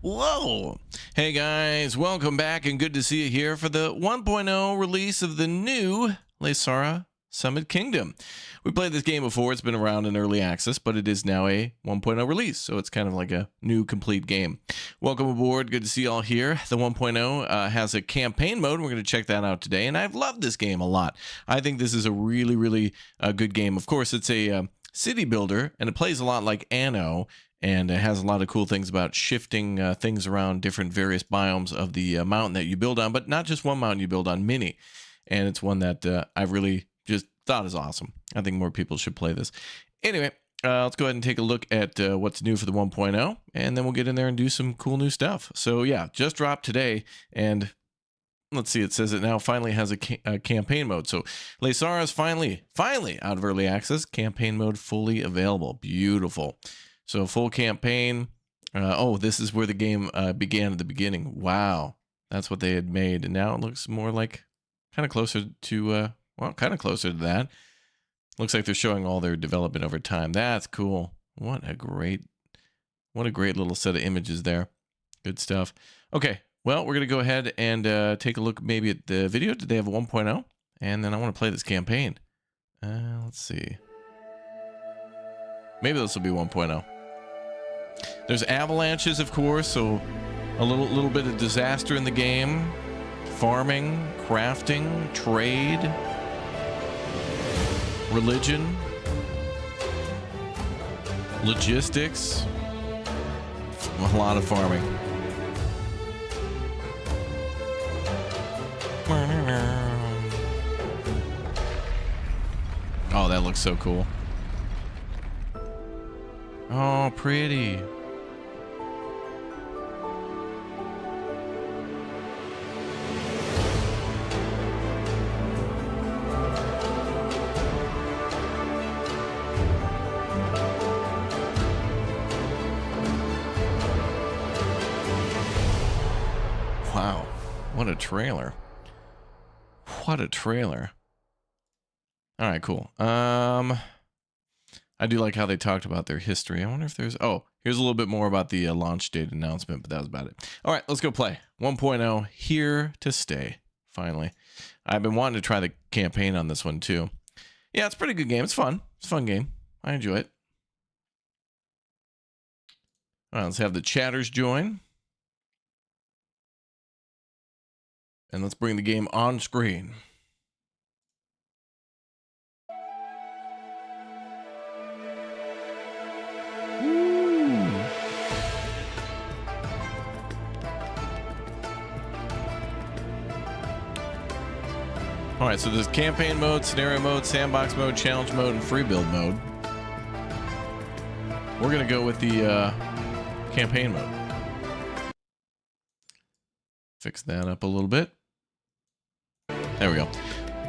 Whoa! Hey guys, welcome back and good to see you here for the 1.0 release of the new Laysara Summit Kingdom. We played this game before, it's been around in early access, but it is now a 1.0 release, so it's kind of like a new complete game. Welcome aboard, good to see you all here. The 1.0 has a campaign mode, we're going to check that out today, and I've loved this game a lot. I think this is a really good game. Of course, it's a city builder, and it plays a lot like ANNO, and it has a lot of cool things about shifting things around different various biomes of the mountain that you build on, but not just one mountain you build on, many. And it's one that I've really just thought is awesome. I think more people should play this. Anyway, let's go ahead and take a look at what's new for the 1.0, and then we'll get in there and do some cool new stuff. So yeah, just dropped today, and let's see, it says it now finally has a campaign mode. So Laysara is finally out of early access, campaign mode fully available. Beautiful. So full campaign. Oh, this is where the game began at the beginning. Wow, that's what they had made, and now it looks more like kind of closer to well, kind of closer to that. Looks like they're showing all their development over time. That's cool. What a great little set of images there. Good stuff. Okay, well, we're gonna go ahead and take a look maybe at the video. Did they have a 1.0? And then I want to play this campaign. Let's see. Maybe this will be 1.0. There's avalanches, of course, so a little bit of disaster in the game. Farming, crafting, trade, religion, logistics, a lot of farming. Oh, that looks so cool. Oh, pretty. Wow. What a trailer. What a trailer. All right, cool. I do like how they talked about their history. I wonder if there's... Oh, here's a little bit more about the launch date announcement, but that was about it. All right, let's go play. 1.0, here to stay, finally. I've been wanting to try the campaign on this one, too. Yeah, it's a pretty good game. It's fun. It's a fun game. I enjoy it. All right, let's have the chatters join. And let's bring the game on screen. All right, so there's campaign mode, scenario mode, sandbox mode, challenge mode, and free build mode. We're going to go with the campaign mode. Fix that up a little bit. There we go.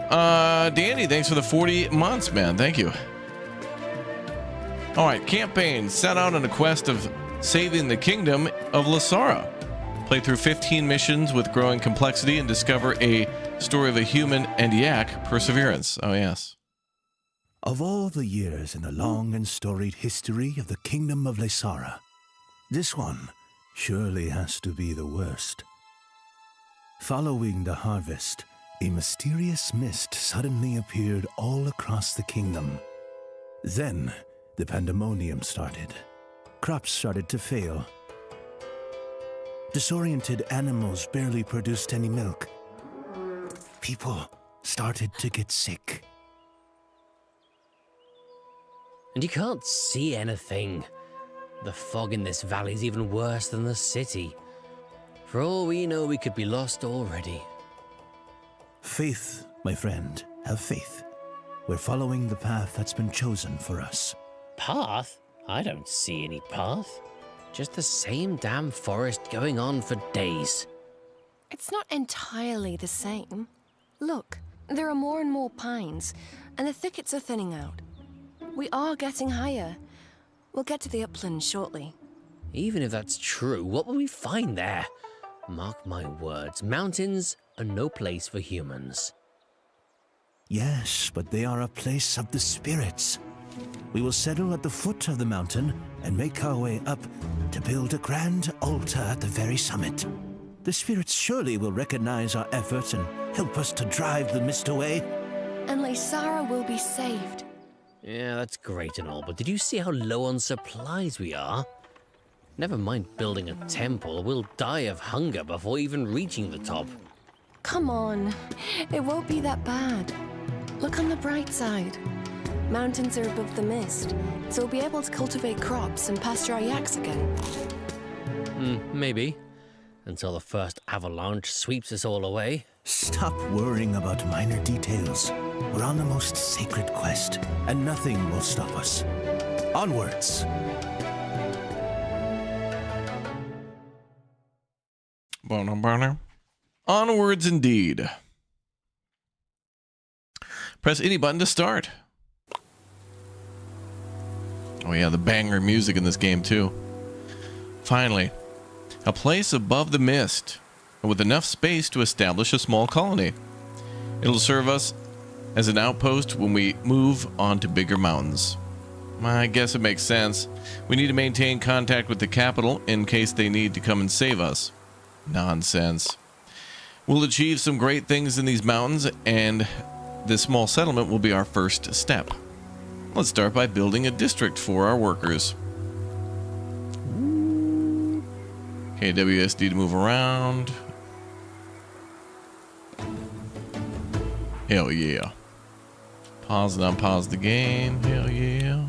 Danny, thanks for the 40 months, man. Thank you. All right, campaign. Set out on a quest of saving the kingdom of Laysara. Play through 15 missions with growing complexity and discover a story of a human and yak perseverance. Oh, yes. Of all the years in the long and storied history of the kingdom of Laysara, this one surely has to be the worst. Following the harvest, a mysterious mist suddenly appeared all across the kingdom. Then, the pandemonium started. Crops started to fail. Disoriented animals barely produced any milk. People started to get sick. And you can't see anything. The fog in this valley is even worse than the city. For all we know, we could be lost already. Faith, my friend, have faith. We're following the path that's been chosen for us. Path? I don't see any path. Just the same damn forest going on for days. It's not entirely the same. Look, there are more and more pines, and the thickets are thinning out. We are getting higher. We'll get to the uplands shortly. Even if that's true, what will we find there? Mark my words, mountains are no place for humans. Yes, but they are a place of the spirits. We will settle at the foot of the mountain and make our way up to build a grand altar at the very summit. The spirits surely will recognize our efforts and help us to drive the mist away. And Laysara will be saved. Yeah, that's great and all, but did you see how low on supplies we are? Never mind building a temple, we'll die of hunger before even reaching the top. Come on, it won't be that bad. Look on the bright side. Mountains are above the mist, so we'll be able to cultivate crops and pasture our yaks again. Maybe. Until the first avalanche sweeps us all away. Stop worrying about minor details. We're on the most sacred quest, and nothing will stop us. Onwards! Onwards indeed. Press any button to start. Oh yeah, the banger music in this game too. Finally, a place above the mist, with enough space to establish a small colony. It'll serve us as an outpost when we move on to bigger mountains. I guess it makes sense. We need to maintain contact with the capital in case they need to come and save us. Nonsense. We'll achieve some great things in these mountains, and this small settlement will be our first step. Let's start by building a district for our workers. Okay, WSD to move around. Hell yeah. Pause and unpause the game. Hell yeah.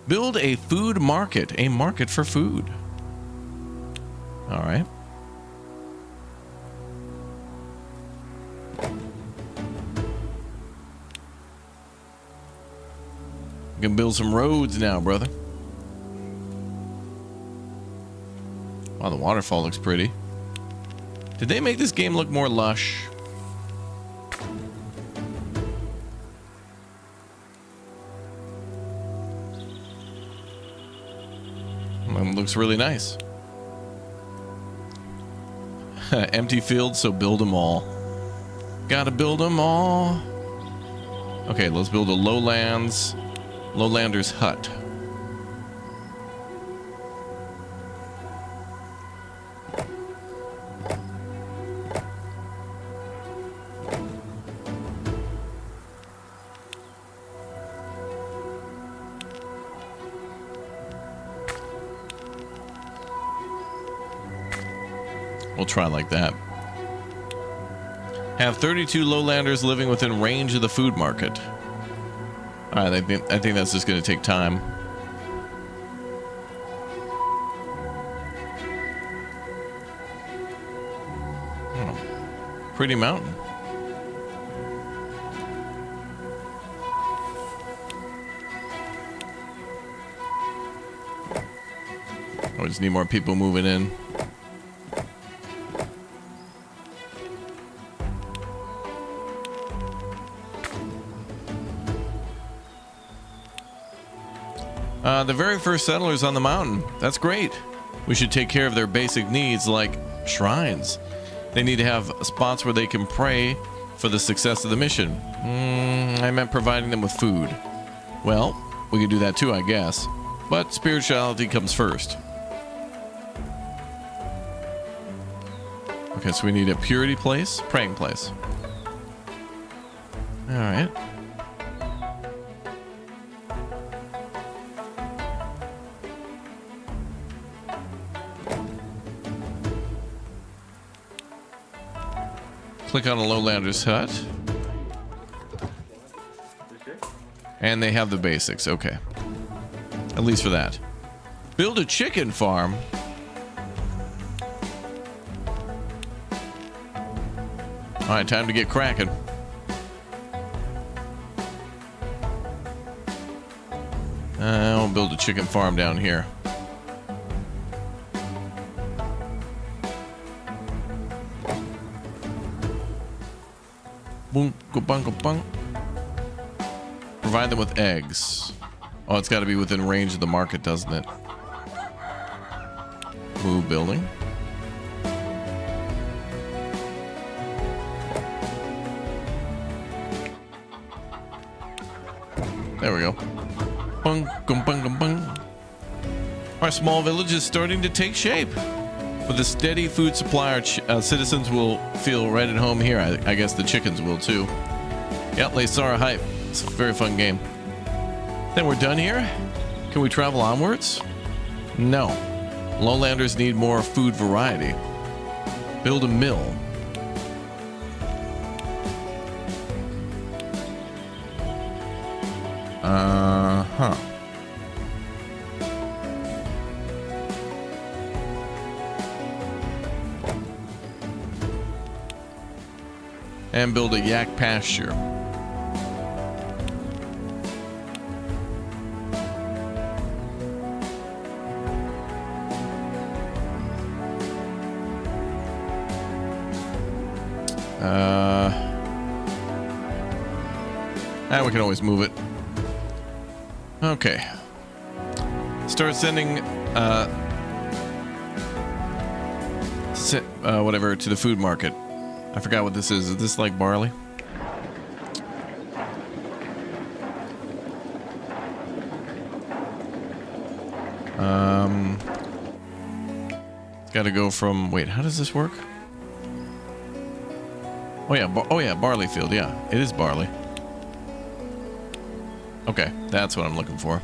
Build a food market. A market for food. All right. We can build some roads now, brother. Wow, the waterfall looks pretty. Did they make this game look more lush? It looks really nice. Empty fields, so build them all. Gotta build them all. Okay, let's build a lowlander's hut. We'll try like that. Have 32 lowlanders living within range of the food market. All right, I think that's just going to take time. Oh, pretty mountain. We just need more people moving in. The very first settlers on the mountain. That's great. We should take care of their basic needs like shrines. They need to have spots where they can pray for the success of the mission. I meant providing them with food. Well, we can do that too, I guess. But spirituality comes first. Okay, so we need a purity place, praying place. All right. Click on a lowlander's hut. And they have the basics. Okay. At least for that. Build a chicken farm. All right, time to get cracking. I'll build a chicken farm down here. Boom, go bung, go bung. Provide them with eggs. Oh, it's got to be within range of the market, doesn't it? Move building. There we go. Bung, gum, bung, gum, bung. Our small village is starting to take shape. With a steady food supply, our citizens will feel right at home here. I guess the chickens will too. Yep, Laysara hype. It's a very fun game. Then we're done here? Can we travel onwards? No. Lowlanders need more food variety. Build a mill. Uh-huh. And build a yak pasture. We can always move it. Okay. Start sending whatever to the food market. I forgot what this is. Is this like barley? It's got to go from. Wait, how does this work? Oh yeah, barley field. Yeah, it is barley. Okay, that's what I'm looking for.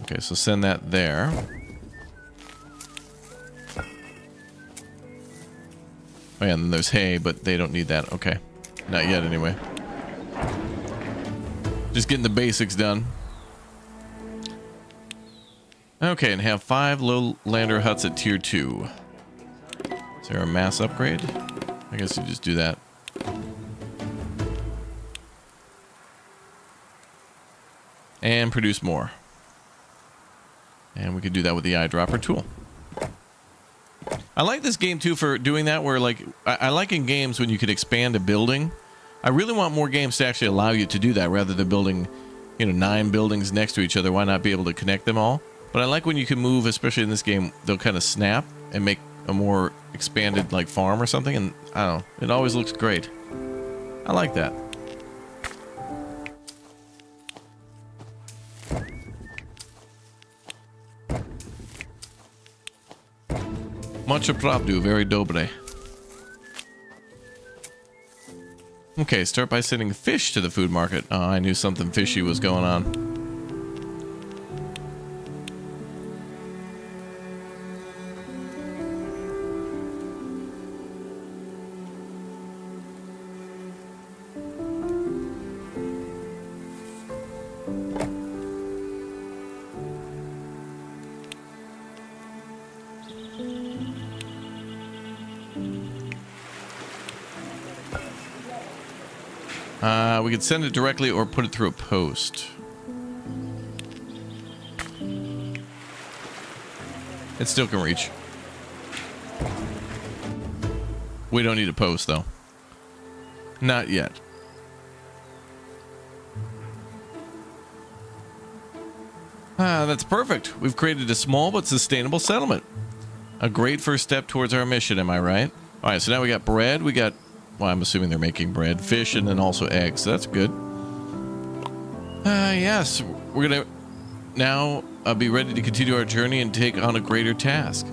Okay, so send that there. Oh yeah, and then there's hay, but they don't need that. Okay, not yet anyway. Just getting the basics done. Okay, and have 5 lowlander huts at tier 2. Is there a mass upgrade? I guess you just do that. And produce more. And we could do that with the eyedropper tool. I like this game too for doing that, where like I like in games when you could expand a building I really want more games to actually allow you to do that rather than building, 9 buildings next to each other. Why not be able to connect them all? But I like when you can move, especially in this game, they'll kind of snap and make a more expanded like farm or something. And I don't know, it always looks great. I like that. Mucho pravdu, very dobre. Okay, start by sending fish to the food market. Oh, I knew something fishy was going on. We could send it directly or put it through a post. It still can reach. We don't need a post, though. Not yet. That's perfect. We've created a small but sustainable settlement. A great first step towards our mission, am I right? All right, so now we got bread. We got... Well, I'm assuming they're making bread, fish, and then also eggs. So that's good. Yes, we're going to now be ready to continue our journey and take on a greater task.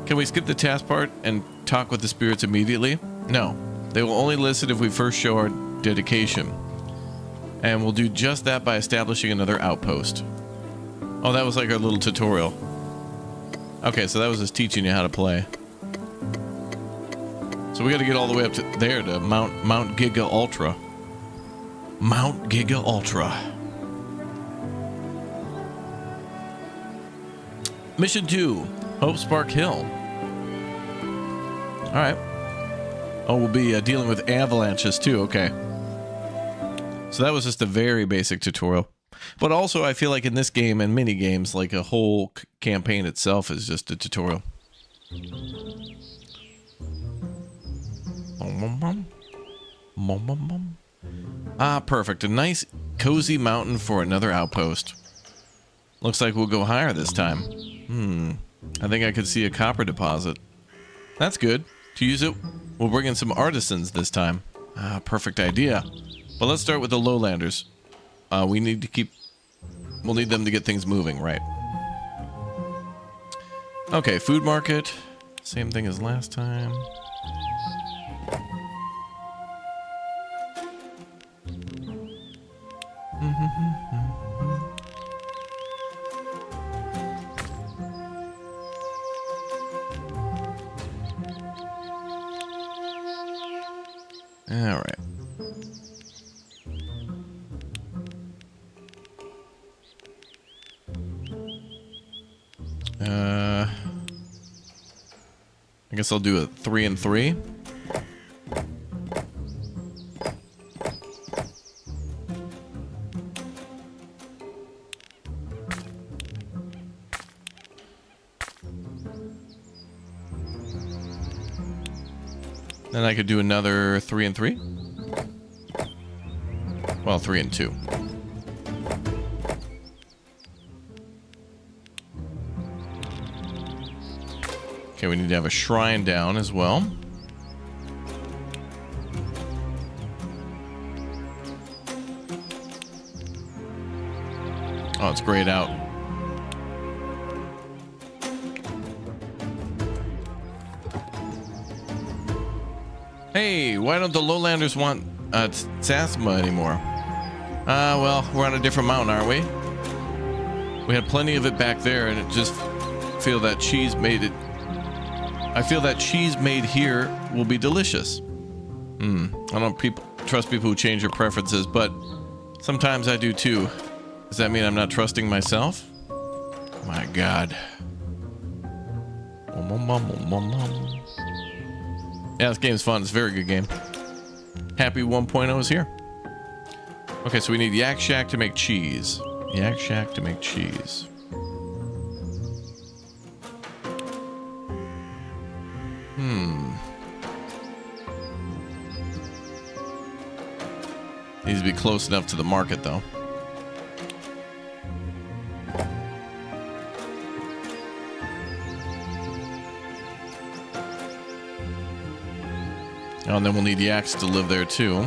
Can we skip the task part and talk with the spirits immediately? No, they will only listen if we first show our dedication. And we'll do just that by establishing another outpost. Oh, that was like our little tutorial. Okay, so that was just teaching you how to play. So we got to get all the way up to there to Mount Giga Ultra. Mount Giga Ultra. Mission 2, Hope Spark Hill. All right. Oh, we'll be dealing with avalanches too. Okay. So that was just a very basic tutorial. But also, I feel like in this game and mini games, like a whole campaign itself is just a tutorial. Ah, perfect. A nice, cozy mountain for another outpost. Looks like we'll go higher this time. I think I could see a copper deposit. That's good. To use it, we'll bring in some artisans this time. Ah, perfect idea. But let's start with the lowlanders. We'll need them to get things moving, right? Okay, food market. Same thing as last time. All right. I guess I'll do a 3 and 3. Then I could do another 3 and 3. Well, 3 and 2. Okay, we need to have a shrine down as well. Oh, it's grayed out. Hey, why don't the lowlanders want Tsasma anymore? Well, we're on a different mountain, aren't we? We had plenty of it back there, and it just feel that cheese made it. I feel that cheese made here will be delicious. I don't trust people who change their preferences, but sometimes I do too. Does that mean I'm not trusting myself? My God. Yeah, this game's fun. It's a very good game. Happy 1.0 is here. Okay, so we need Yak Shack to make cheese. Yak Shack to make cheese. Needs to be close enough to the market, though. Oh, and then we'll need yaks to live there, too.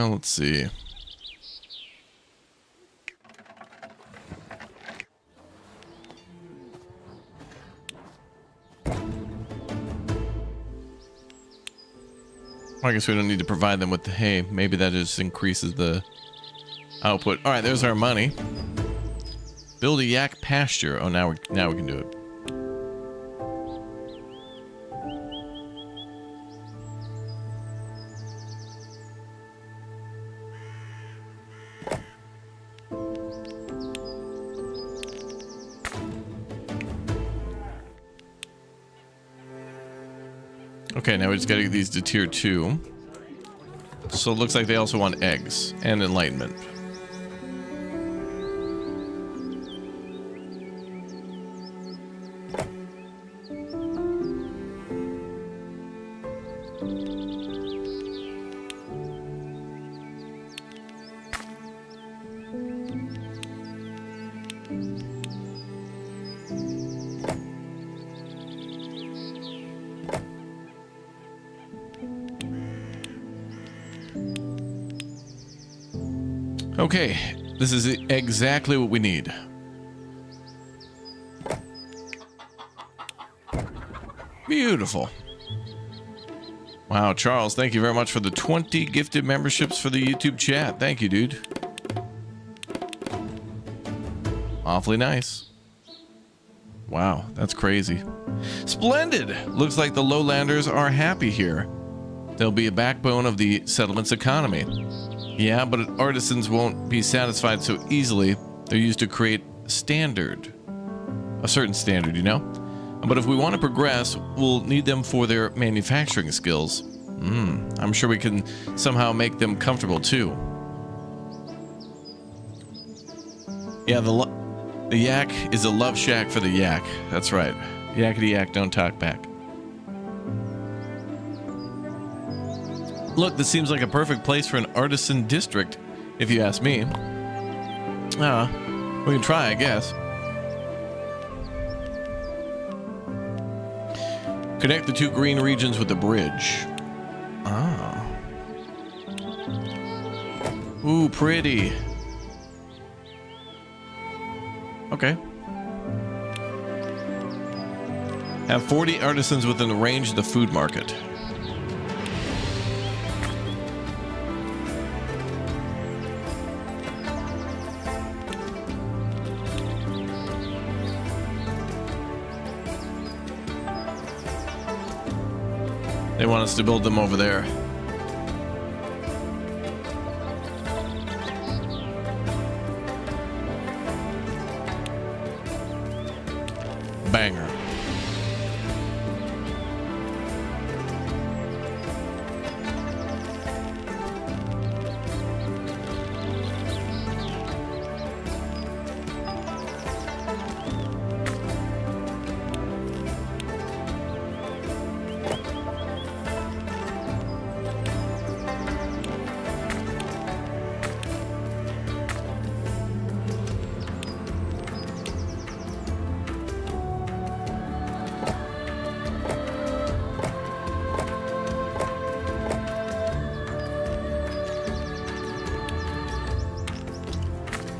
Let's see. I guess we don't need to provide them with the hay. Maybe that just increases the output. All right, there's our money. Build a yak pasture. Oh, now we can do it. Okay, now we just gotta get these to tier 2. So it looks like they also want eggs and enlightenment. Okay, this is exactly what we need. Beautiful. Wow, Charles, thank you very much for the 20 gifted memberships for the YouTube chat. Thank you, dude. Awfully nice. Wow, that's crazy. Splendid! Looks like the lowlanders are happy here. They'll be a backbone of the settlement's economy. Yeah, but artisans won't be satisfied so easily. They're used to create a standard. A certain standard, you know? But if we want to progress, we'll need them for their manufacturing skills. I'm sure we can somehow make them comfortable too. Yeah, the yak is a love shack for the yak. That's right. Yakety yak, don't talk back. Look, this seems like a perfect place for an artisan district, if you ask me. We can try, I guess. Connect the 2 green regions with the bridge. Ah. Ooh, pretty. Okay. Have 40 artisans within the range of the food market. They want us to build them over there. Banger.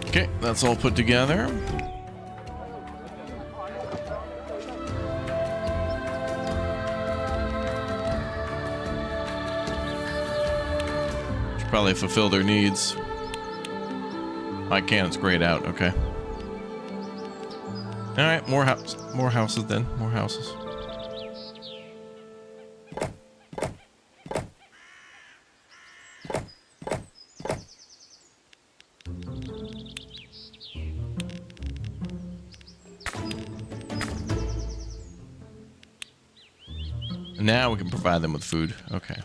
Okay, that's all put together. Should probably fulfill their needs. My cannon's grayed out, okay. All right, more houses then, more houses. Now we can provide them with food. Okay.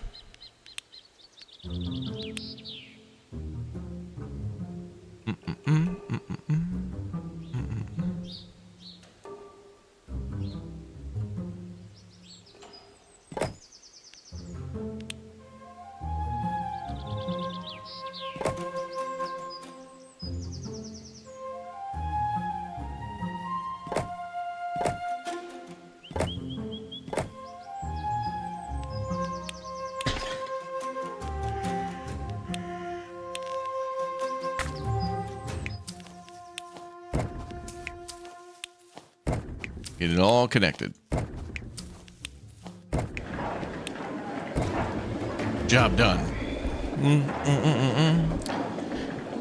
Get it all connected. Job done.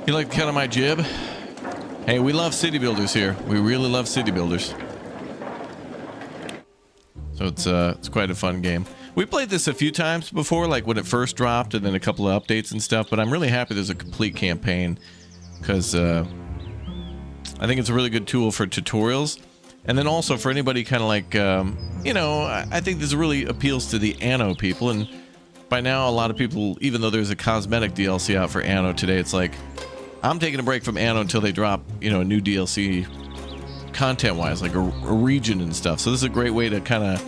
You like the cut of my jib? Hey, we love city builders here. We really love city builders. So it's quite a fun game. We played this a few times before, like when it first dropped, and then a couple of updates and stuff. But I'm really happy there's a complete campaign because I think it's a really good tool for tutorials. And then also for anybody kind of like, you know, I think this really appeals to the ANNO people. And by now, a lot of people, even though there's a cosmetic DLC out for ANNO today, it's like, I'm taking a break from ANNO until they drop, you know, a new DLC content-wise, like a region and stuff. So this is a great way to kind of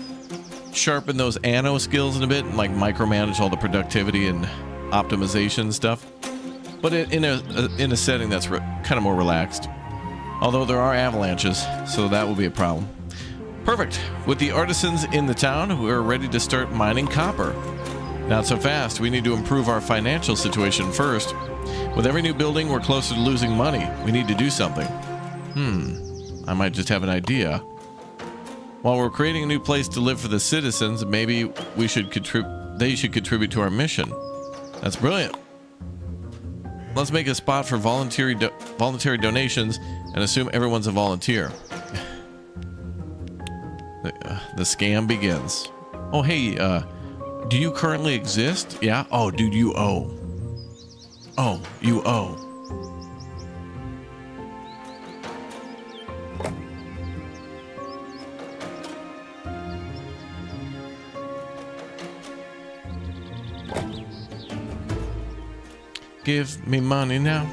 sharpen those ANNO skills in a bit and like micromanage all the productivity and optimization stuff. But in a setting that's kind of more relaxed. Although there are avalanches, so that will be a problem. Perfect. With the artisans in the town, we're ready to start mining copper. Not so fast. We need to improve our financial situation first. With every new building, we're closer to losing money. We need to do something. I might just have an idea. While we're creating a new place to live for the citizens, maybe we should they should contribute to our mission. That's brilliant. Let's make a spot for voluntary donations and assume everyone's a volunteer. The scam begins. Oh, hey, do you currently exist? Yeah? Oh, dude, you owe. Oh, you owe. Give me money now.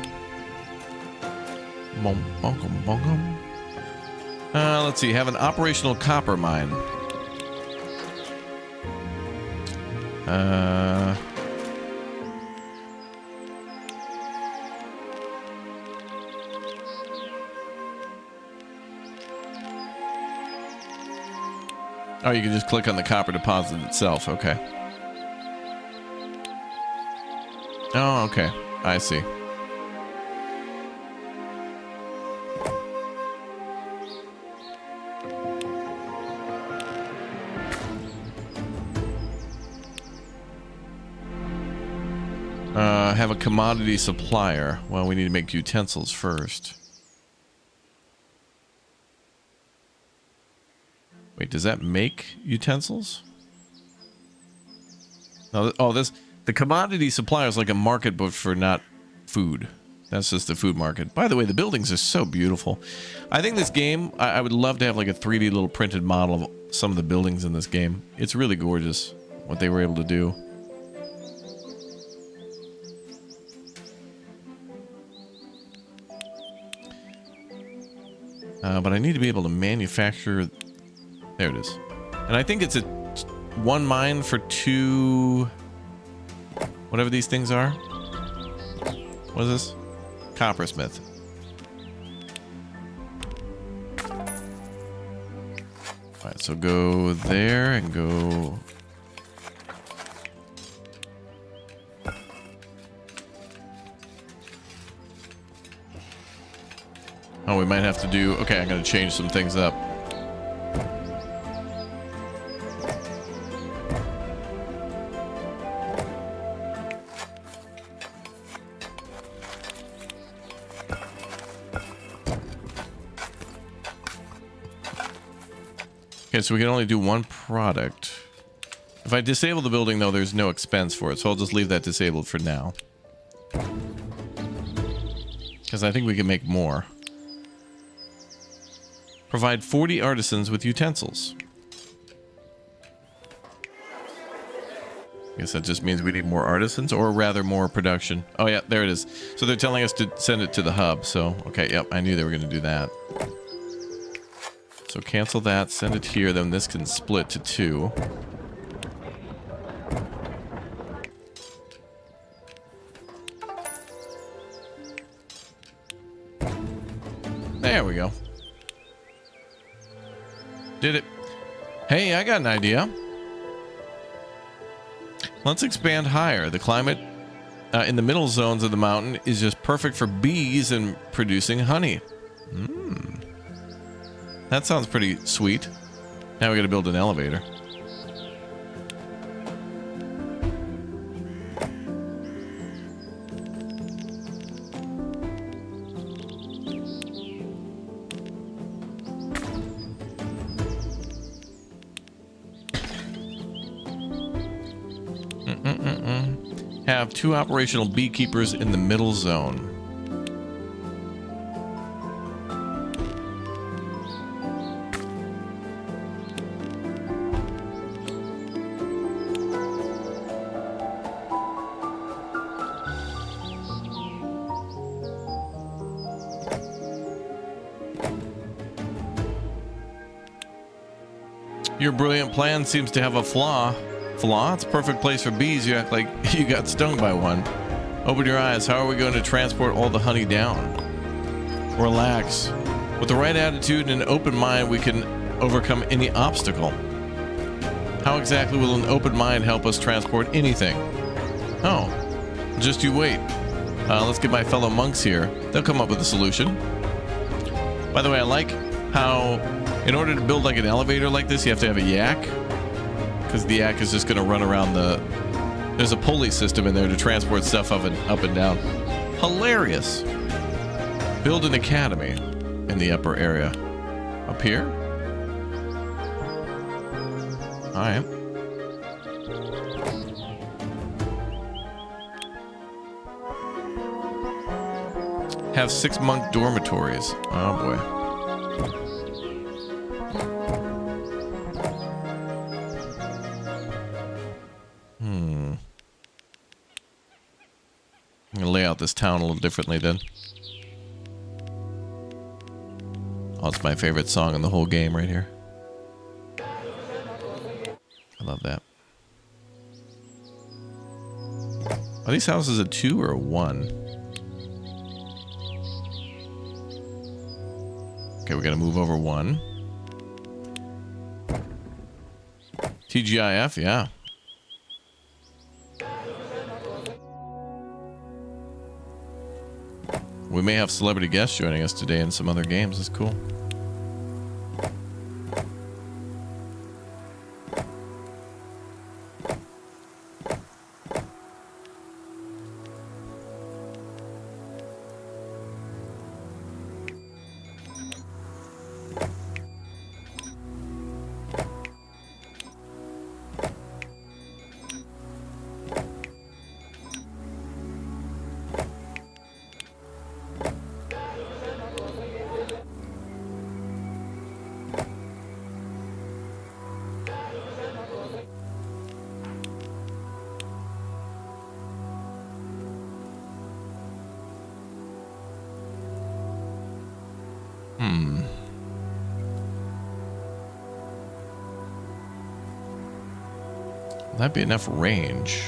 Let's see. Have an operational copper mine. Oh, you can just click on the copper deposit itself. Okay. Oh, okay. I see. Have a commodity supplier. Well, we need to make utensils first. Wait, does that make utensils? No, oh, the commodity supplier is like a market, but for not food. That's just the food market. By the way, the buildings are so beautiful. I think this game, I would love to have like a 3D little printed model of some of the buildings in this game. It's really gorgeous what they were able to do. But I need to be able to manufacture. There it is. And I think it's a one mine for two, whatever these things are. What is this? Coppersmith. Alright, so go there and go. Oh, we might have to do. Okay, I'm going to change some things up. Okay, so we can only do one product. If I disable the building, though, there's no expense for it, so I'll just leave that disabled for now. Because I think we can make more. Provide 40 artisans with utensils. I guess that just means we need more artisans, or rather more production. Oh yeah, there it is. So they're telling us to send it to the hub, so okay, yep, I knew they were going to do that. So cancel that, send it here, then this can split to 2. There we go. Did it. Hey, I got an idea. Let's expand higher. The climate in the middle zones of the mountain is just perfect for bees and producing honey. That sounds pretty sweet. Now we got to build an elevator. Have 2 operational beekeepers in the middle zone. Your brilliant plan seems to have a flaw. Flaw? It's a perfect place for bees. You act like you got stung by one. Open your eyes. How are we going to transport all the honey down? Relax. With the right attitude and an open mind, we can overcome any obstacle. How exactly will an open mind help us transport anything? Oh, just you wait. Let's get my fellow monks here. They'll come up with a solution. By the way, I like how in order to build like an elevator like this, you have to have a yak. Because the yak is just going to run around the... There's a pulley system in there to transport stuff up and down. Hilarious. Build an academy in the upper area. Up here? Alright. Have 6 monk dormitories. Oh boy. I'm gonna lay out this town a little differently then. Oh, it's my favorite song in the whole game right here. I love that. Are these houses a 2 or a 1? Okay, we gotta move over 1. TGIF, yeah. We may have celebrity guests joining us today in some other games. That's cool. That'd be enough range.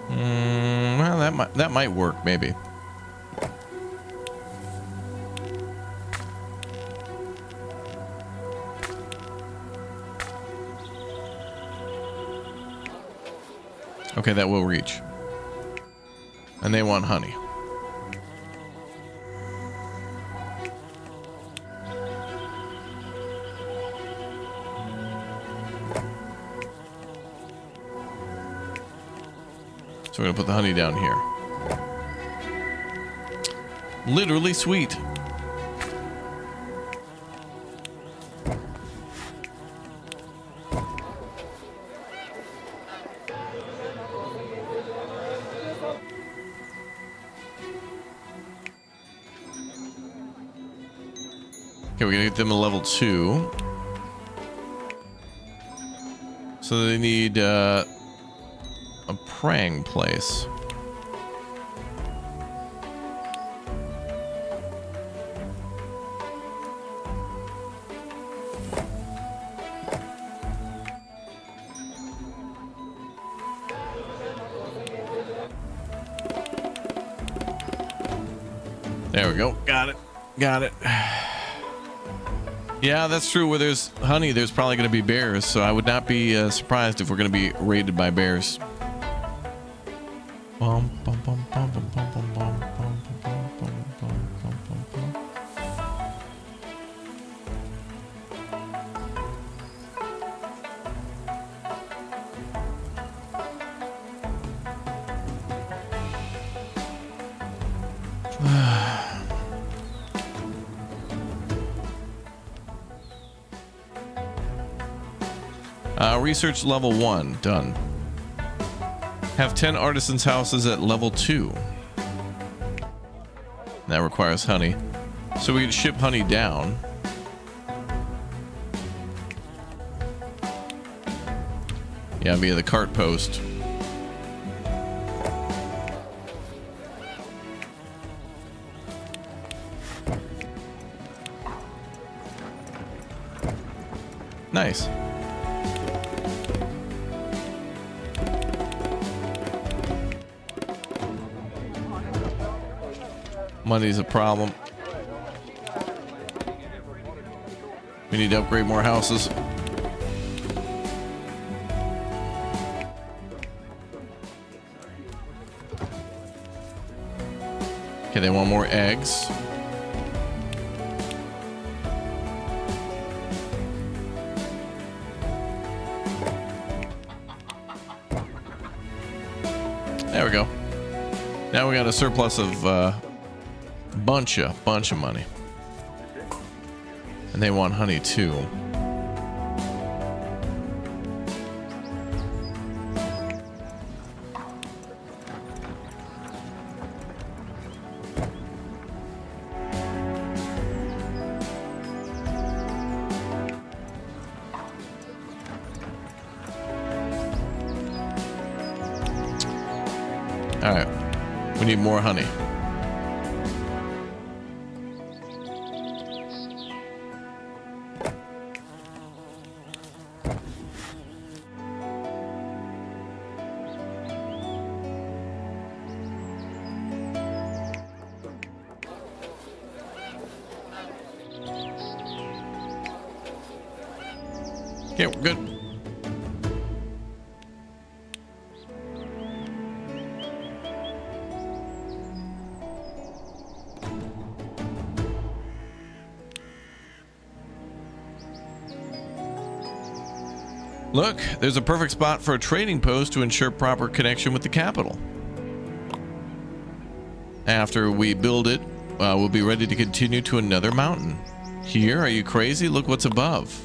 Well, that might work, maybe. Okay, that will reach. And they want honey. So we're going to put the honey down here. Literally sweet. Okay, we're gonna get them to level 2. So they need a praying place. There we go. Got it. Got it. Yeah, that's true. Where there's honey, there's probably going to be bears. So I would not be surprised if we're going to be raided by bears. Bum, bum, bum, bum, bum, bum, bum, bum, bum, bum, bum, bum, bum, bum, bum. Research level 1 done. Have 10 artisans' houses at level 2. That requires honey, so we can ship honey down. Yeah, via the cart post. Nice. Money's a problem. We need to upgrade more houses. Okay, they want more eggs. There we go. Now we got a surplus of bunch of money, and they want honey too. All right, we need more honey. Okay, we're good. Look, there's a perfect spot for a trading post to ensure proper connection with the capital. After we build it, we'll be ready to continue to another mountain. Here? Are you crazy? Look what's above.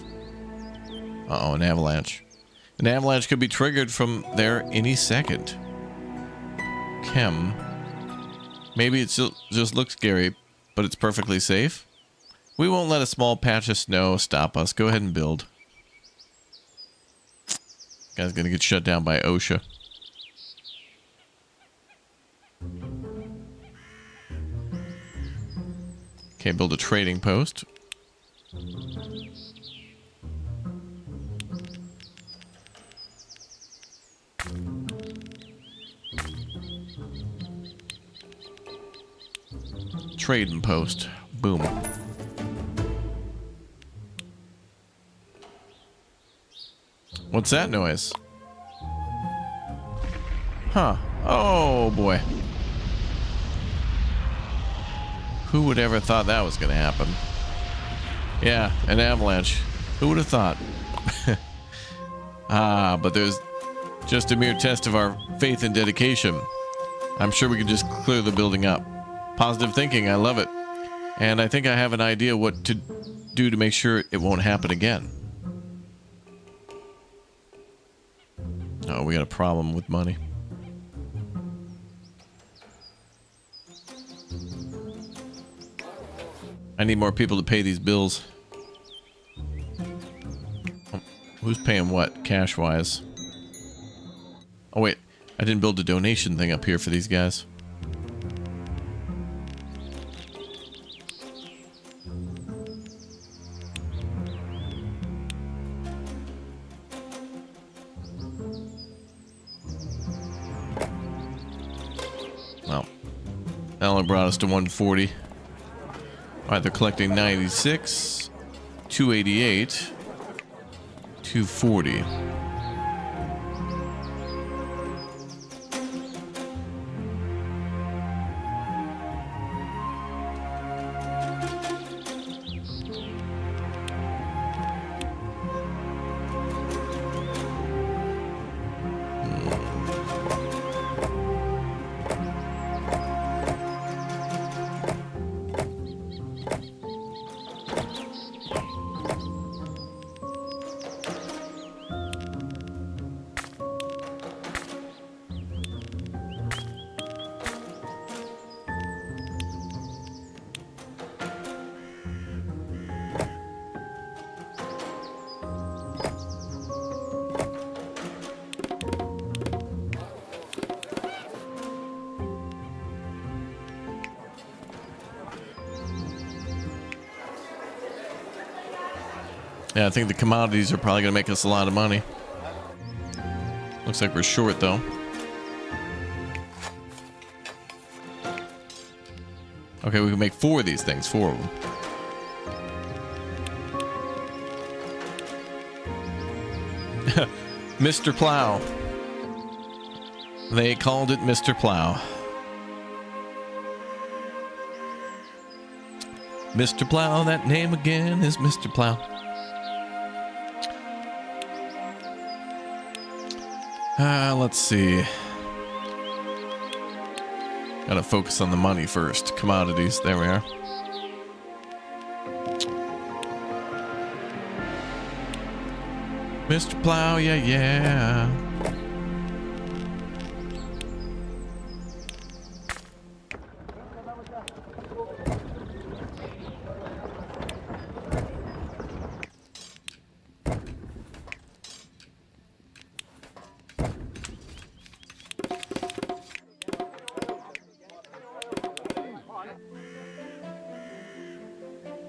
Uh-oh, an avalanche. An avalanche could be triggered from there any second. Chem. Maybe it just looks scary, but it's perfectly safe. We won't let a small patch of snow stop us. Go ahead and build. Guy's gonna get shut down by OSHA. Okay, build a trading post. Trading post. Boom. What's that noise? Huh. Oh boy. Who would ever thought that was gonna happen? Yeah, an avalanche. Who would have thought? But there's just a mere test of our faith and dedication. I'm sure we can just clear the building up. Positive thinking. I love it. And I think I have an idea what to do to make sure it won't happen again. Oh, we got a problem with money. I need more people to pay these bills. Oh, who's paying what, cash-wise? Oh, wait. I didn't build a donation thing up here for these guys. Well, that only brought us to 140. All right, they're collecting 96, 288, 240. Yeah, I think the commodities are probably going to make us a lot of money. Looks like we're short, though. Okay, we can make 4 of these things. 4 of them. Mr. Plow. They called it Mr. Plow. Mr. Plow, that name again is Mr. Plow. Let's see. Gotta focus on the money first. Commodities. There we are. Mr. Plow, yeah, yeah.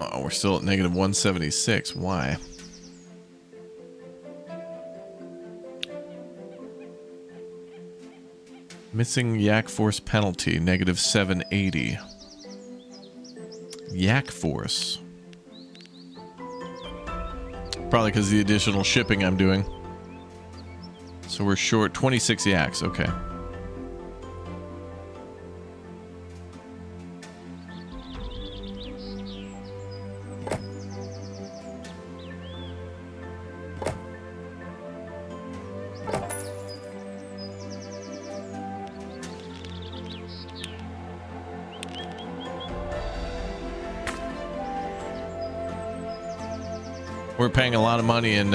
Oh, we're still at negative 176. Why? Missing yak force penalty, negative 780. Yak force. Probably because of the additional shipping I'm doing. So we're short 26 yaks. Okay. We're paying a lot of money in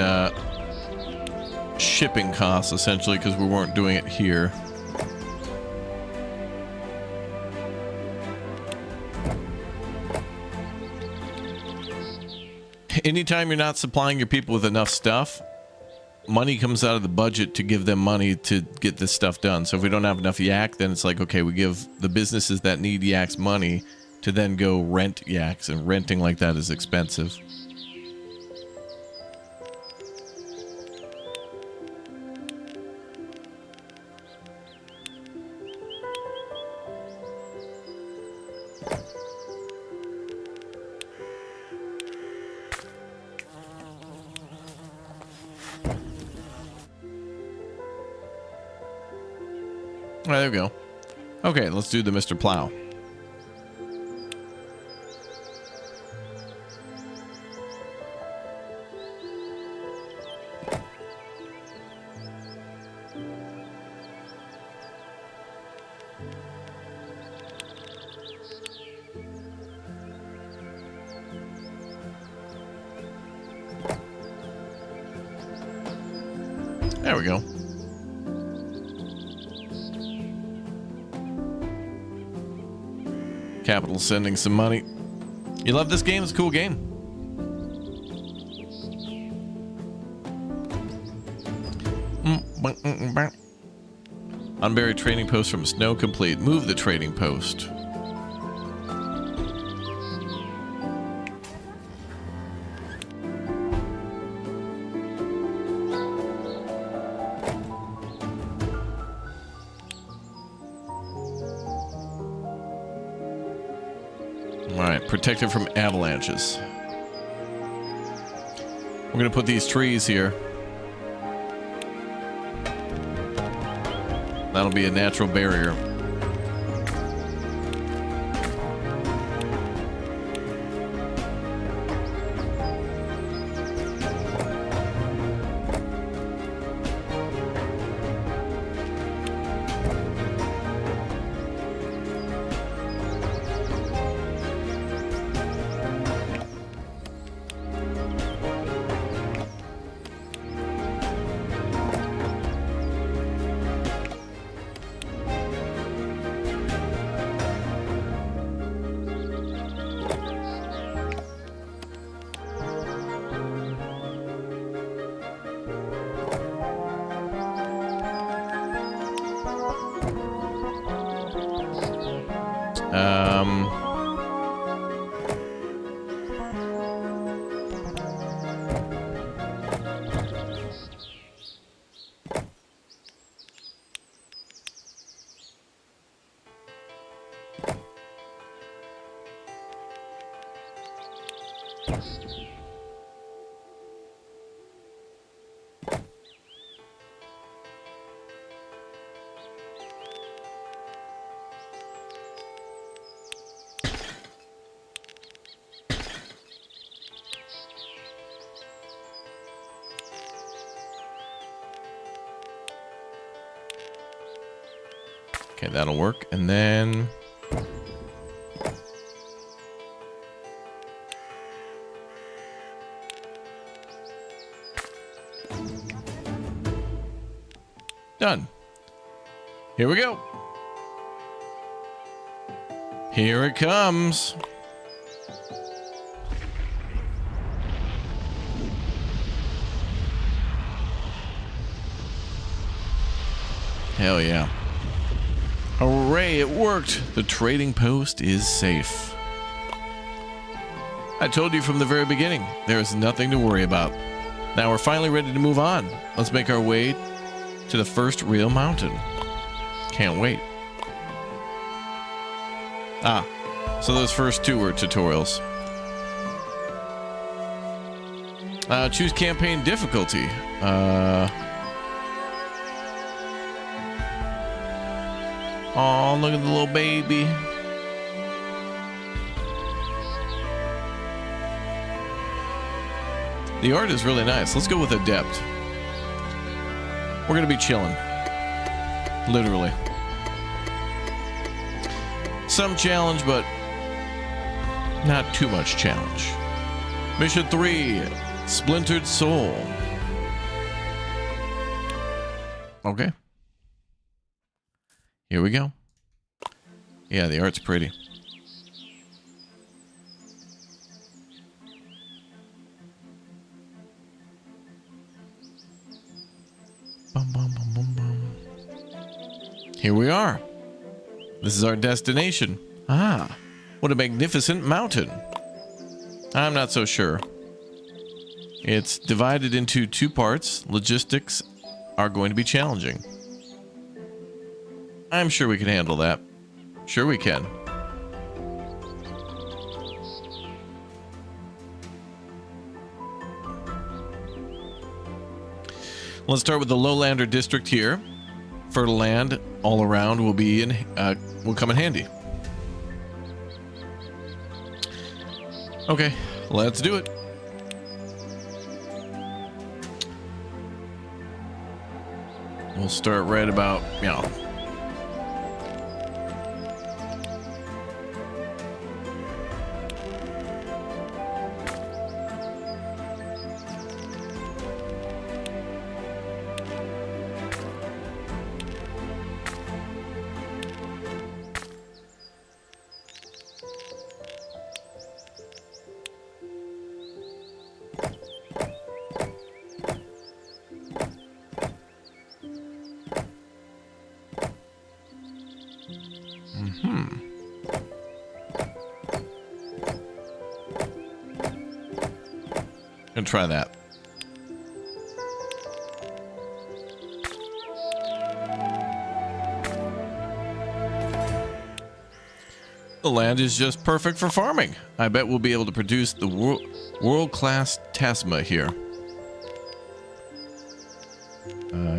shipping costs, essentially, because we weren't doing it here. Anytime you're not supplying your people with enough stuff, money comes out of the budget to give them money to get this stuff done. So if we don't have enough yak, then it's like, okay, we give the businesses that need yaks money to then go rent yaks, and renting like that is expensive. All right, there we go. Okay, let's do the Mr. Plow. There we go. Capital sending some money. You love this game? It's a cool game. Unburied trading post from snow complete. Move the trading post. Alright, protected from avalanches. We're gonna put these trees here. That'll be a natural barrier. Okay, that'll work. And then done. Here we go. Here it comes. Hell yeah. Hooray, it worked. The trading post is safe. I told you from the very beginning, there is nothing to worry about. Now we're finally ready to move on. Let's make our way to the first real mountain. Can't wait. Ah, so those first two were tutorials. Choose campaign difficulty. Oh, look at the little baby. The art is really nice. Let's go with Adept. We're gonna be chilling. Literally. Some challenge, but not too much challenge. Mission 3, Splintered Soul. Okay. Here we go. Yeah, the art's pretty. Bum, bum, bum, bum, bum. Here we are. This is our destination. Ah, what a magnificent mountain. I'm not so sure. It's divided into two parts. Logistics are going to be challenging. I'm sure we can handle that. Sure we can. Let's start with the Lowlander district here. Fertile land all around will come in handy. Okay, let's do it. We'll start right about, gonna try that. The land is just perfect for farming. I bet we'll be able to produce the world-class tasma here.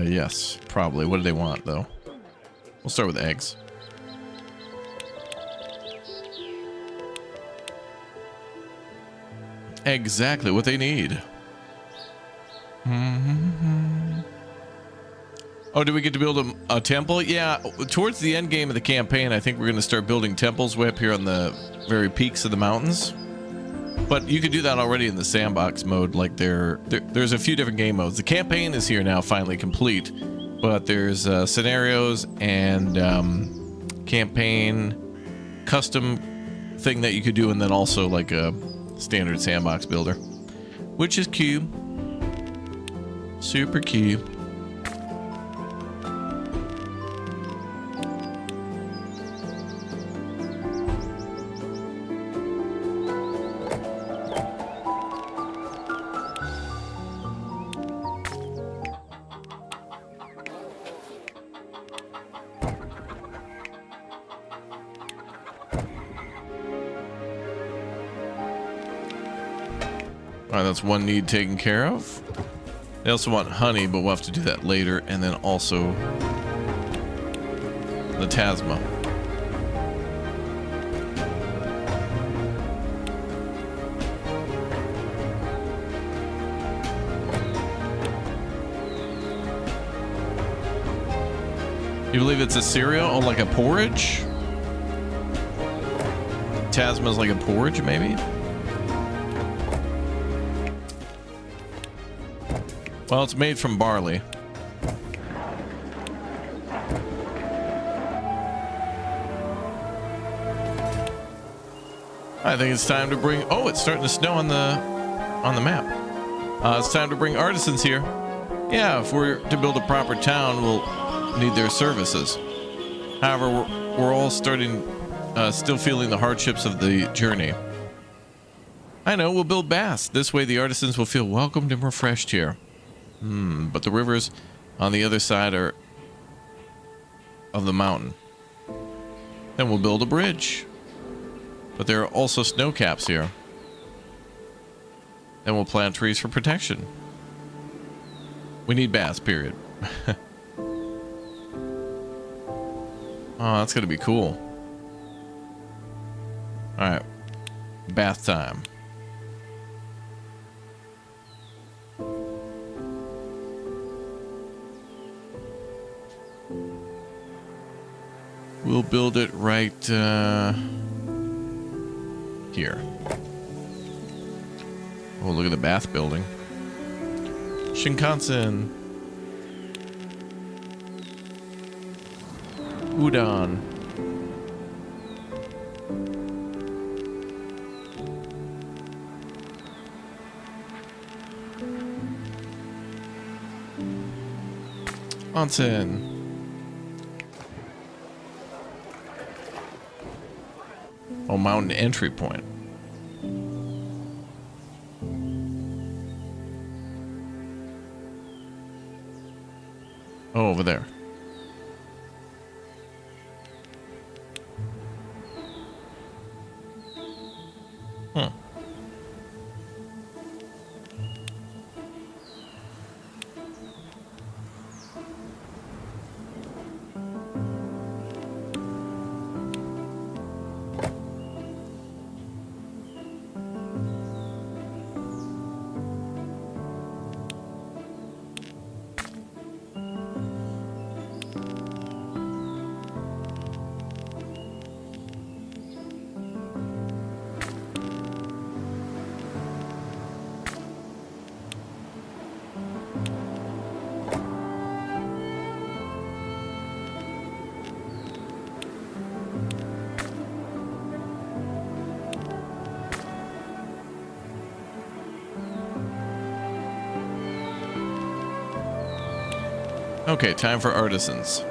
Yes, probably. What do they want, though? We'll start with eggs. Exactly what they need. Oh, do we get to build a temple? Yeah, towards the end game of the campaign, I think we're going to start building temples way up here on the very peaks of the mountains. But you could do that already in the sandbox mode. Like there's a few different game modes. The campaign is here now, finally complete. But there's scenarios and campaign custom thing that you could do, and then also like a standard sandbox builder, which is cute. Super cute. All right, that's one need taken care of. They also want honey, but we'll have to do that later. And then also the tasma. You believe it's a cereal? Oh, like a porridge? Tasma's like a porridge, maybe? Well, it's made from barley. I think it's time to bring... Oh, it's starting to snow on the map. It's time to bring artisans here. Yeah, if we're to build a proper town, we'll need their services. However, we're all still feeling the hardships of the journey. I know, we'll build baths. This way the artisans will feel welcomed and refreshed here. But the rivers on the other side are of the mountain. Then we'll build a bridge. But there are also snow caps here. Then we'll plant trees for protection. We need baths, period. Oh, that's gonna be cool. Alright. Bath time. We'll build it right here. Oh, look at the bath building. Shinkansen. Udon. Onsen. Oh, mountain entry point. Oh, over there. Huh. Okay, time for artisans.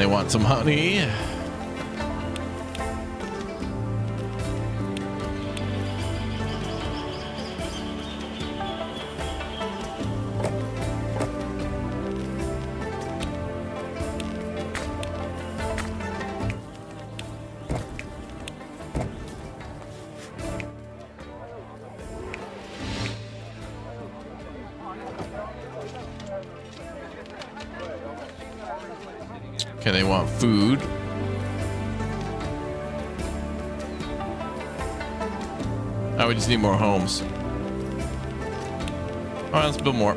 They want some honey. Okay, they want food. Oh, we just need more homes. All right, let's build more.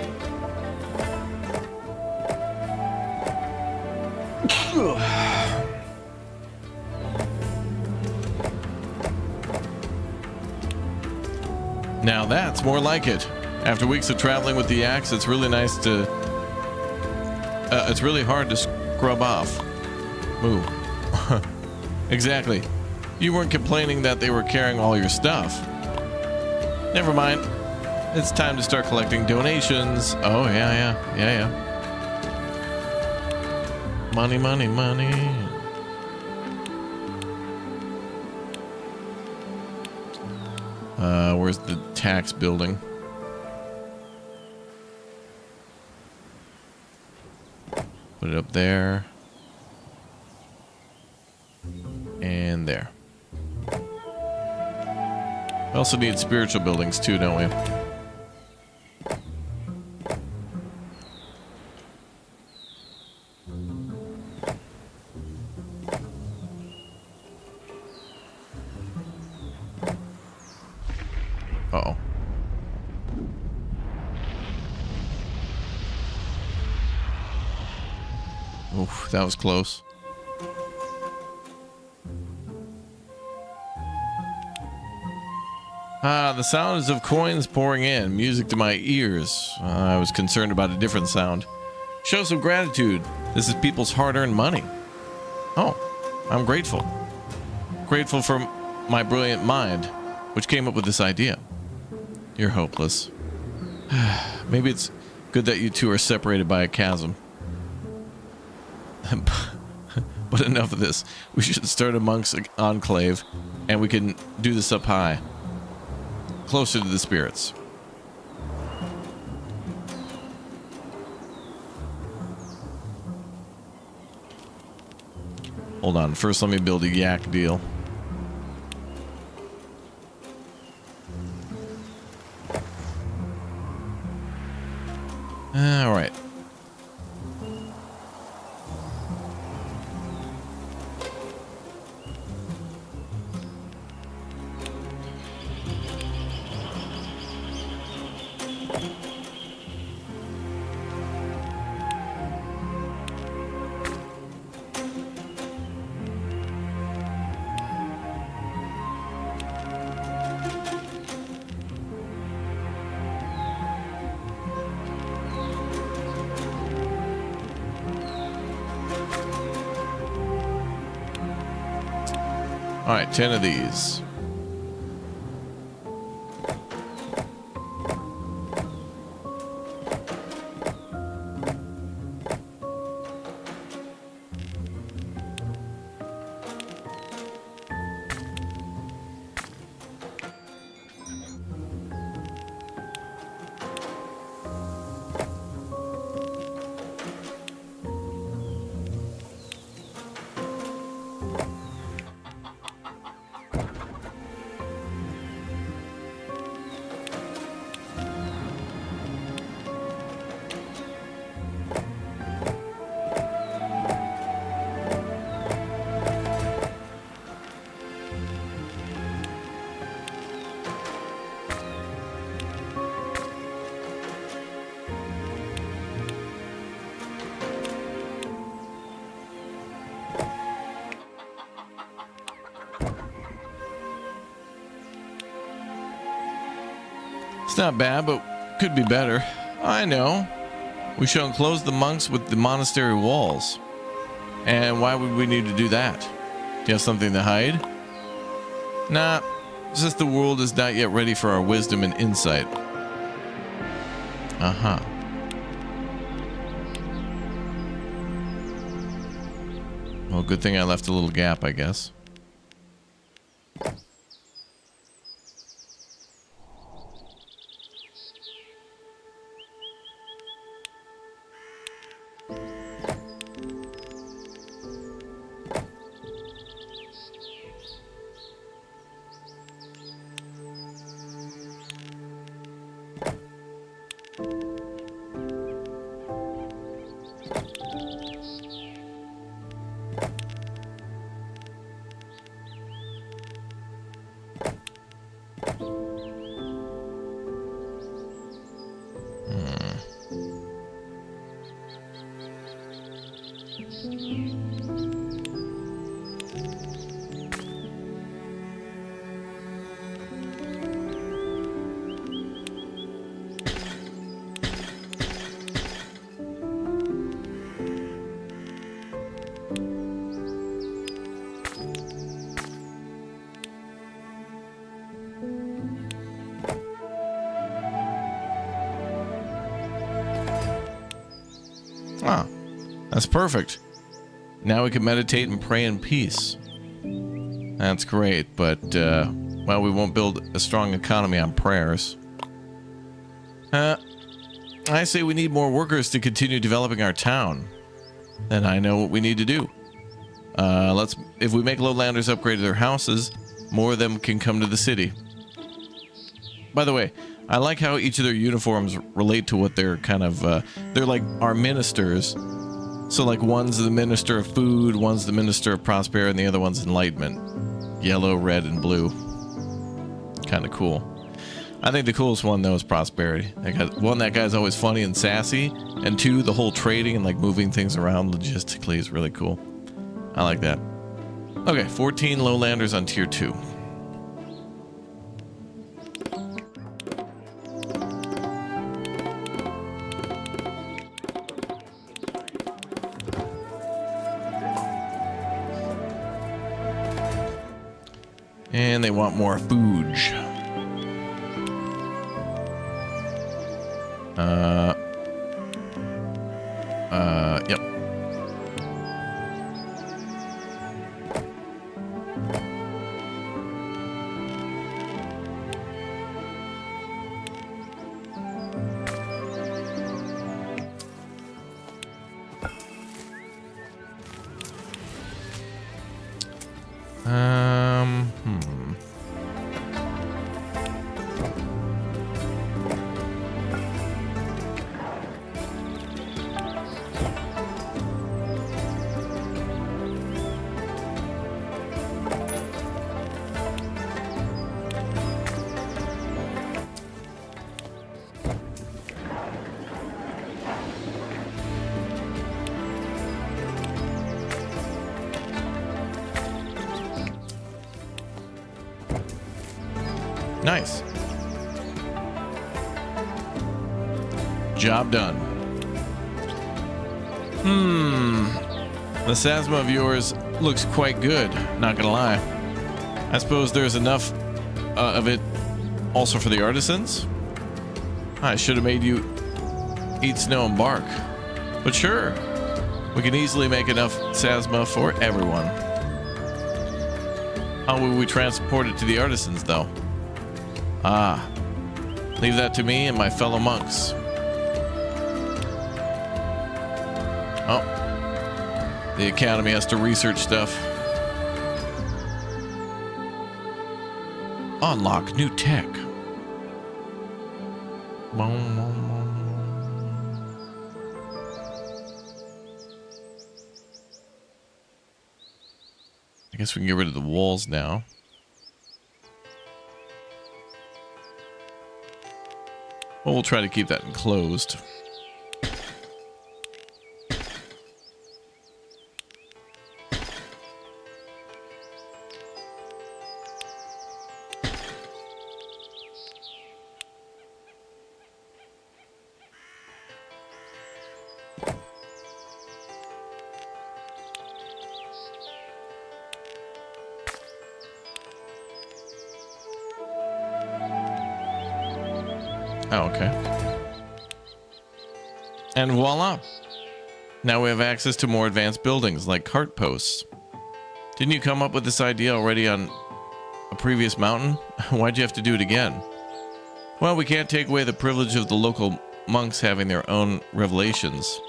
Now that's more like it. After weeks of traveling with the axe, it's really nice to... it's really hard to scrub off. Move. Exactly. You weren't complaining that they were carrying all your stuff. Never mind. It's time to start collecting donations. Oh, yeah. Money, money, money. Where's the tax building? Put it up there. And there. We also need spiritual buildings too, don't we? Uh-oh. Oof, that was close. Ah, the sounds of coins pouring in, music to my ears. I was concerned about a different sound. Show some gratitude. This is people's hard-earned money. Oh, I'm grateful. Grateful for my brilliant mind, which came up with this idea. You're hopeless. Maybe it's good that you two are separated by a chasm. But enough of this. We should start a monk's enclave, and we can do this up high. Closer to the spirits. Hold on. First, let me build a yak deal. All right. All right, 10 of these. It's not bad, but could be better. I know. We shall enclose the monks with the monastery walls. And why would we need to do that? Do you have something to hide? Nah, it's just the world is not yet ready for our wisdom and insight. Uh-huh. 'Cause Well, good thing I left a little gap, I guess. Ah, that's perfect. Now we can meditate and pray in peace. That's great, but, well, we won't build a strong economy on prayers. I say we need more workers to continue developing our town. Then I know what we need to do. If we make lowlanders upgrade their houses, more of them can come to the city. By the way, I like how each of their uniforms relate to what they're kind of, they're like our ministers. So like one's the minister of food, one's the minister of prosperity, and the other one's enlightenment. Yellow, red, and blue. Kind of cool. I think the coolest one though is prosperity. One, that guy's always funny and sassy, and two, the whole trading and like moving things around logistically is really cool. I like that. Okay, 14 lowlanders on tier 2. And they want more food. Yep. Nice. Job done. The Sasma of yours looks quite good, not gonna lie. I suppose there's enough of it also for the artisans? I should have made you eat snow and bark. But sure, we can easily make enough Sasma for everyone. How will we transport it to the artisans, though? Ah, leave that to me and my fellow monks. Oh, the academy has to research stuff. Unlock new tech. I guess we can get rid of the walls now. Well, we'll try to keep that enclosed. Oh, okay. And voila. Now we have access to more advanced buildings like cart posts. Didn't you come up with this idea already on a previous mountain? Why'd you have to do it again? Well, we can't take away the privilege of the local monks having their own revelations.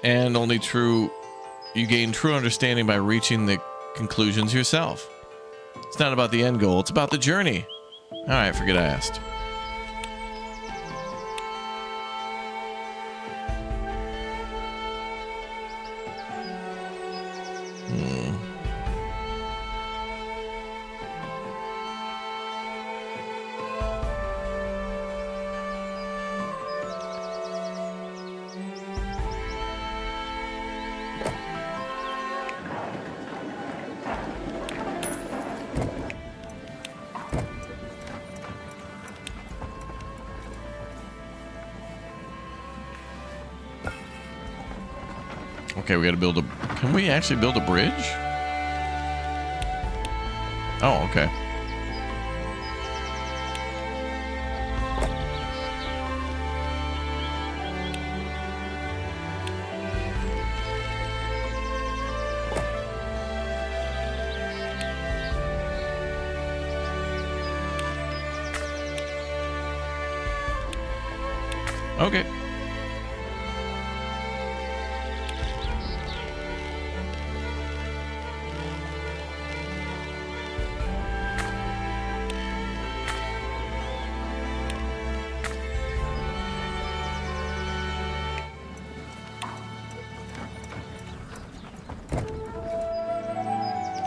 And you gain true understanding by reaching the conclusions yourself. It's not about the end goal, it's about the journey. Alright, forget I asked. Okay, we gotta build a... Can we actually build a bridge? Oh, okay. Okay.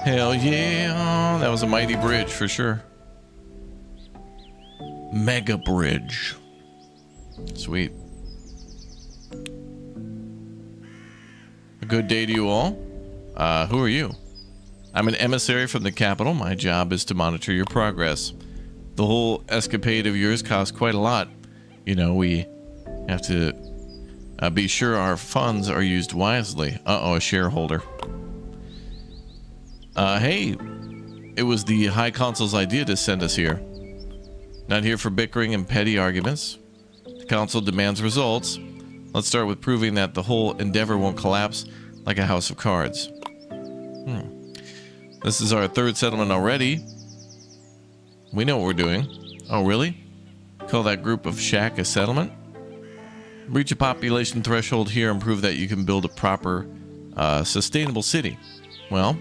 Hell yeah, that was a mighty bridge for sure. Mega bridge. Sweet. A good day to you all. Who are you? I'm an emissary from the capital. My job is to monitor your progress. The whole escapade of yours costs quite a lot. You know, we have to be sure our funds are used wisely. Uh-oh, a shareholder. Hey, it was the High Council's idea to send us here. Not here for bickering and petty arguments. The Council demands results. Let's start with proving that the whole endeavor won't collapse like a house of cards. This is our third settlement already. We know what we're doing. Oh, really? Call that group of shack a settlement? Reach a population threshold here and prove that you can build a proper, sustainable city. Well,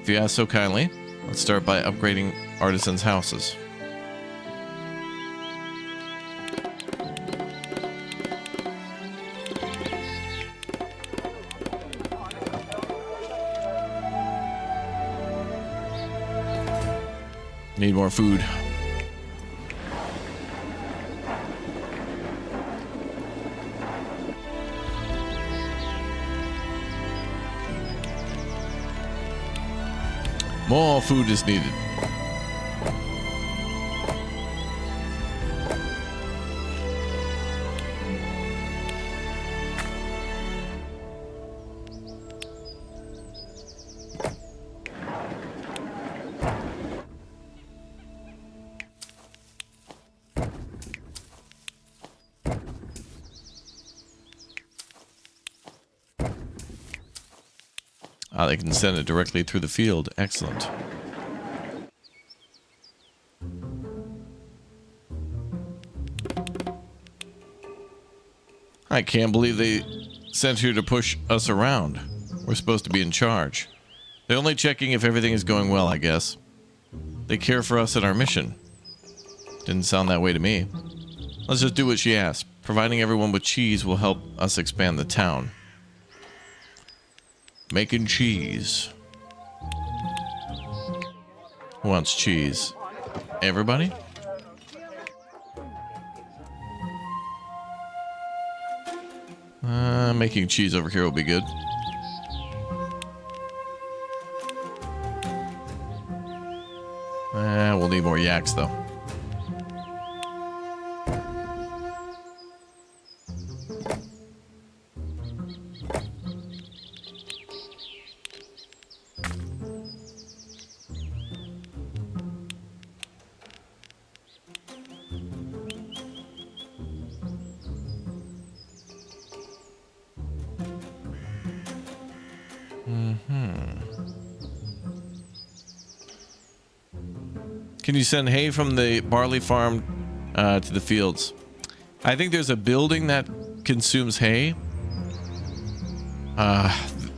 if you ask so kindly, let's start by upgrading Artisan's houses. Need more food. More food is needed. They can send it directly through the field. Excellent. I can't believe they sent here to push us around. We're supposed to be in charge. They're only checking if everything is going well, I guess. They care for us and our mission. Didn't sound that way to me. Let's just do what she asked. Providing everyone with cheese will help us expand the town. Making cheese. Who wants cheese? Everybody? Making cheese over here will be good. We'll need more yaks though. Can you send hay from the barley farm to the fields? I think there's a building that consumes hay.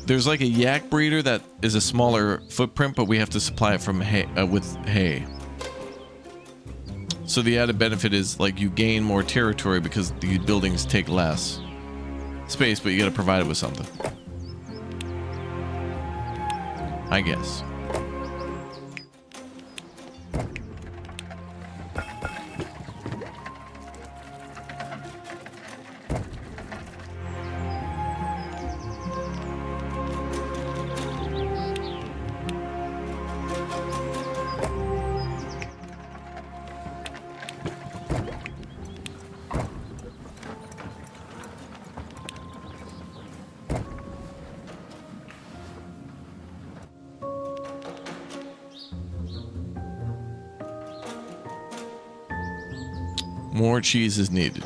There's like a yak breeder that is a smaller footprint, but we have to supply it from hay with hay. So the added benefit is like you gain more territory because the buildings take less space, but you got to provide it with something, I guess. More cheese is needed.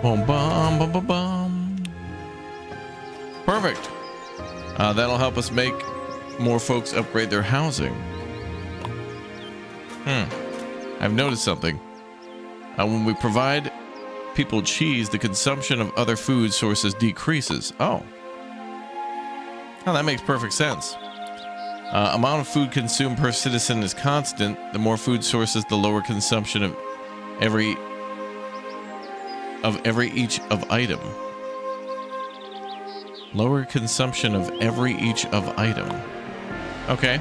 Boom, bum, bum, bum, bum. Perfect. That'll help us make more folks upgrade their housing. I've noticed something. When we provide people cheese, the consumption of other food sources decreases. Oh, that makes perfect sense. Amount of food consumed per citizen is constant. The more food sources, the lower consumption of every each of item. Lower consumption of every each of item. Okay,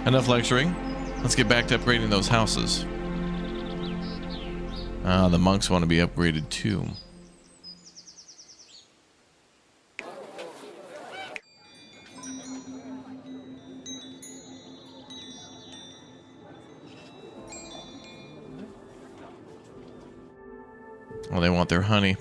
enough lecturing. Let's get back to upgrading those houses. The monks want to be upgraded too. Well, they want their honey.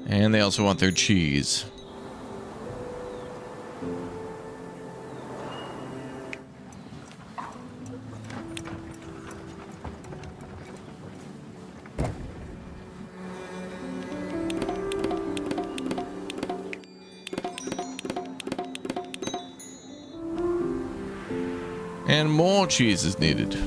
And they also want their cheese. And more cheese is needed.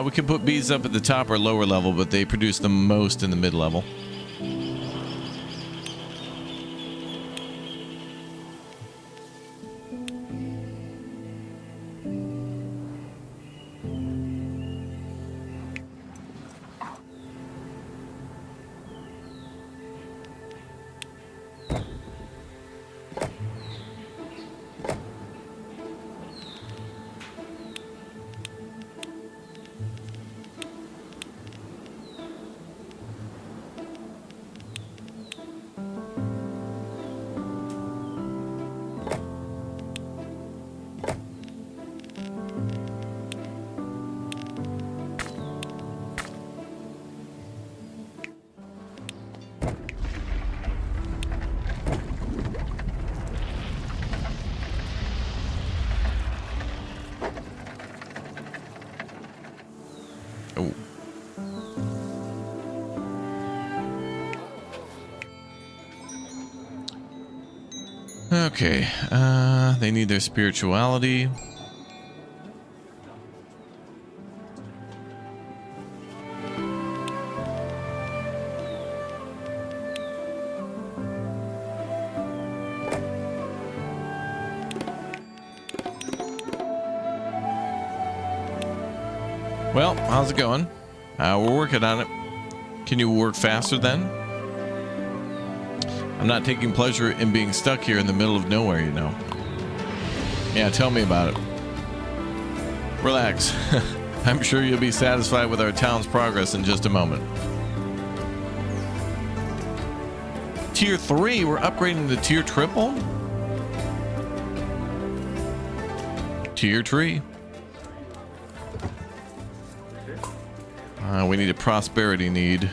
We can put bees up at the top or lower level, but they produce the most in the mid-level. Oh. Okay, they need their spirituality. Well, how's it going? We're working on it. Can you work faster then? I'm not taking pleasure in being stuck here in the middle of nowhere, you know. Yeah, tell me about it. Relax. I'm sure you'll be satisfied with our town's progress in just a moment. Tier 3, we're upgrading to tier triple? Tier 3. We need a prosperity need.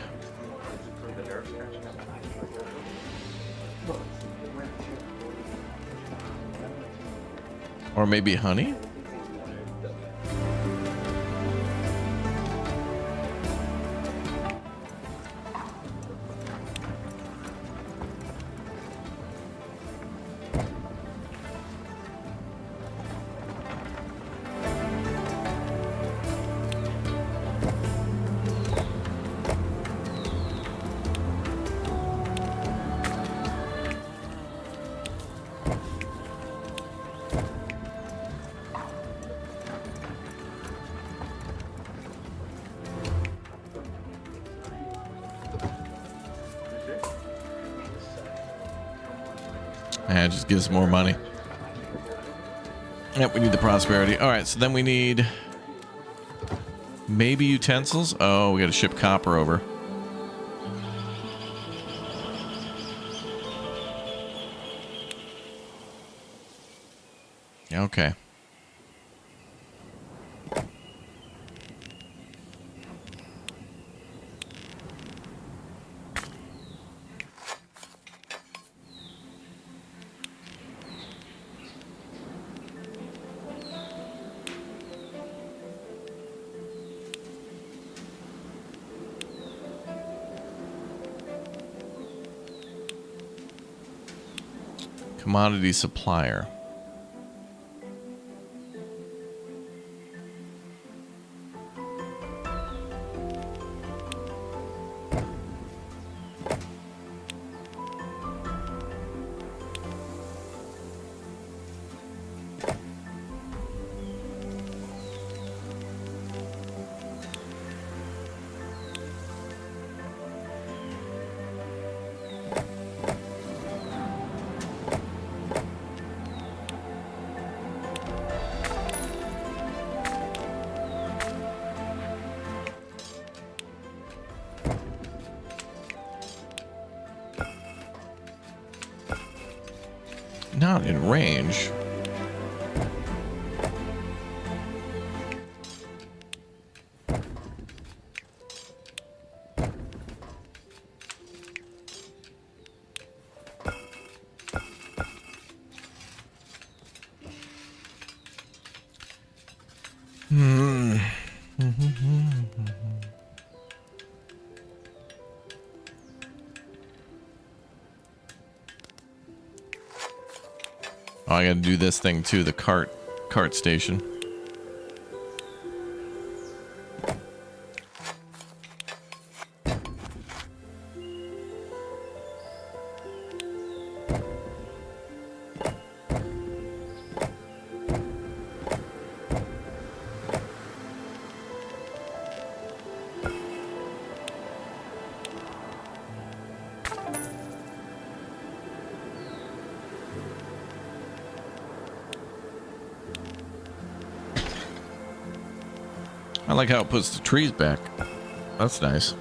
Or maybe honey? Yeah, it just gives more money. Yep, we need the prosperity. All right, so then we need maybe utensils. Oh, we got to ship copper over. Okay. Commodity supplier. Not in range. Oh, I gotta do this thing too, the cart station. I like how it puts the trees back. That's nice.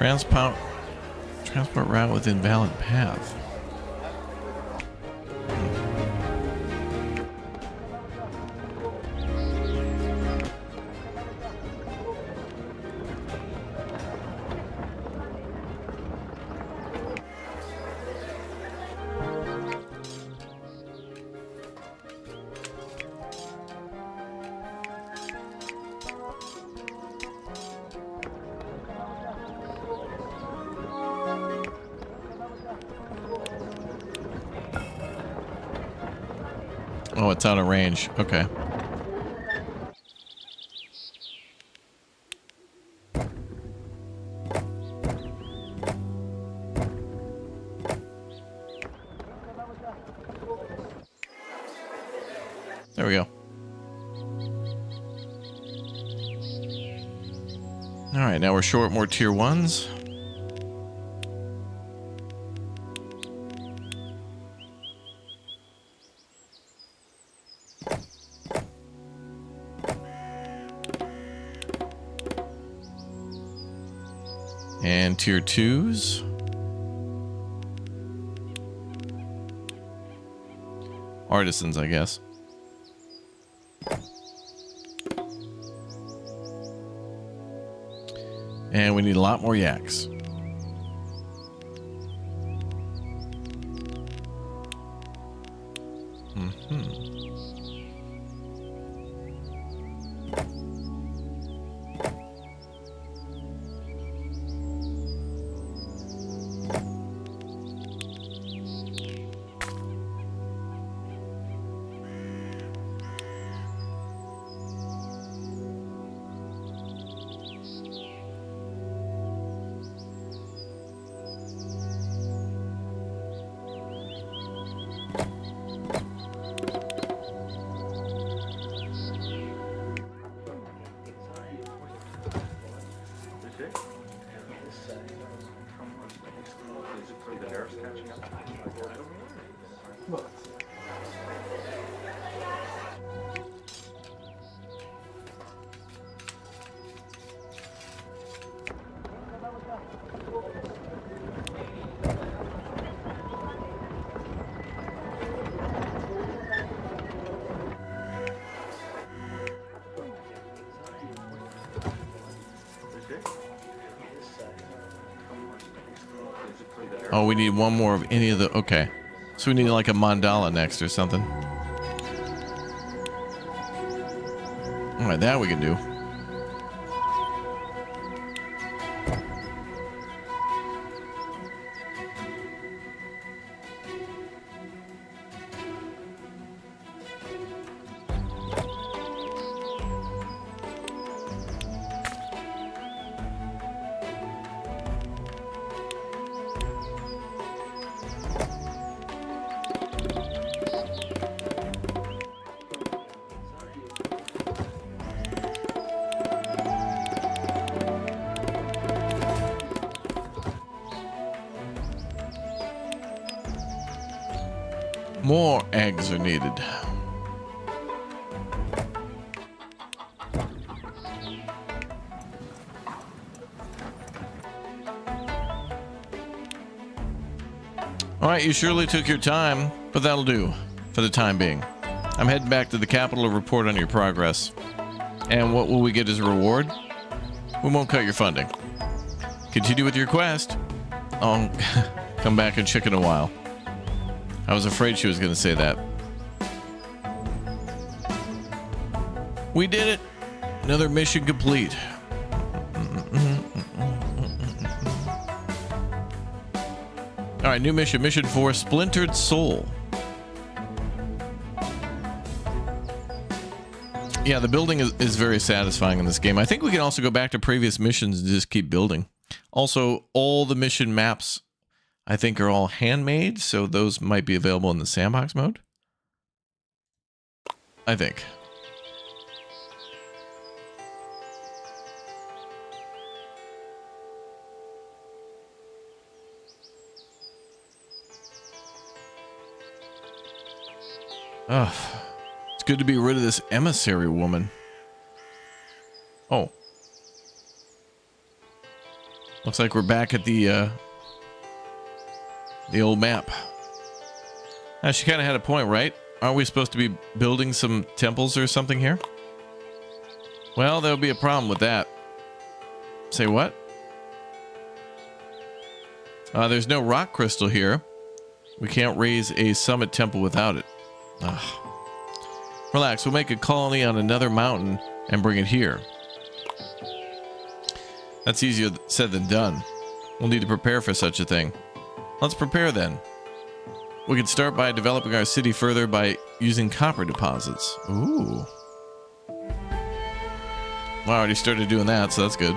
Transport route with invalid path. Oh, it's out of range. Okay. There we go. All right, now we're short more tier 1s. And tier 2s. Artisans, I guess. And we need a lot more yaks. Oh, we need one more of any of the... Okay. So we need like a mandala next or something. All right, that we can do. More eggs are needed. All right, you surely took your time, but that'll do for the time being. I'm heading back to the capital to report on your progress. And what will we get as a reward? We won't cut your funding. Continue with your quest. I'll come back and check in a while. I was afraid she was going to say that. We did it. Another mission complete. All right, new mission. Mission 4, Splintered Soul. Yeah, the building is very satisfying in this game. I think we can also go back to previous missions and just keep building. Also, all the mission maps, I think, are all handmade, so those might be available in the sandbox mode. I think. Ugh. It's good to be rid of this emissary woman. Oh. Looks like we're back at the old map. She kind of had a point, right? Aren't we supposed to be building some temples or something here? Well, there'll be a problem with that. Say what? There's no rock crystal here. We can't raise a summit temple without it. Ugh. Relax, we'll make a colony on another mountain and bring it here. That's easier said than done. We'll need to prepare for such a thing. Let's prepare then. We can start by developing our city further by using copper deposits. Ooh. Well, I already started doing that, so that's good.